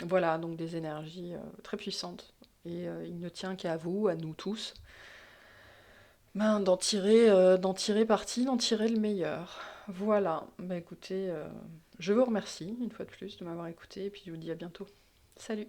Voilà, donc des énergies très puissantes. Et il ne tient qu'à vous, à nous tous, d'en tirer parti, d'en tirer le meilleur. Voilà. Écoutez, je vous remercie une fois de plus de m'avoir écouté et puis je vous dis à bientôt. Salut!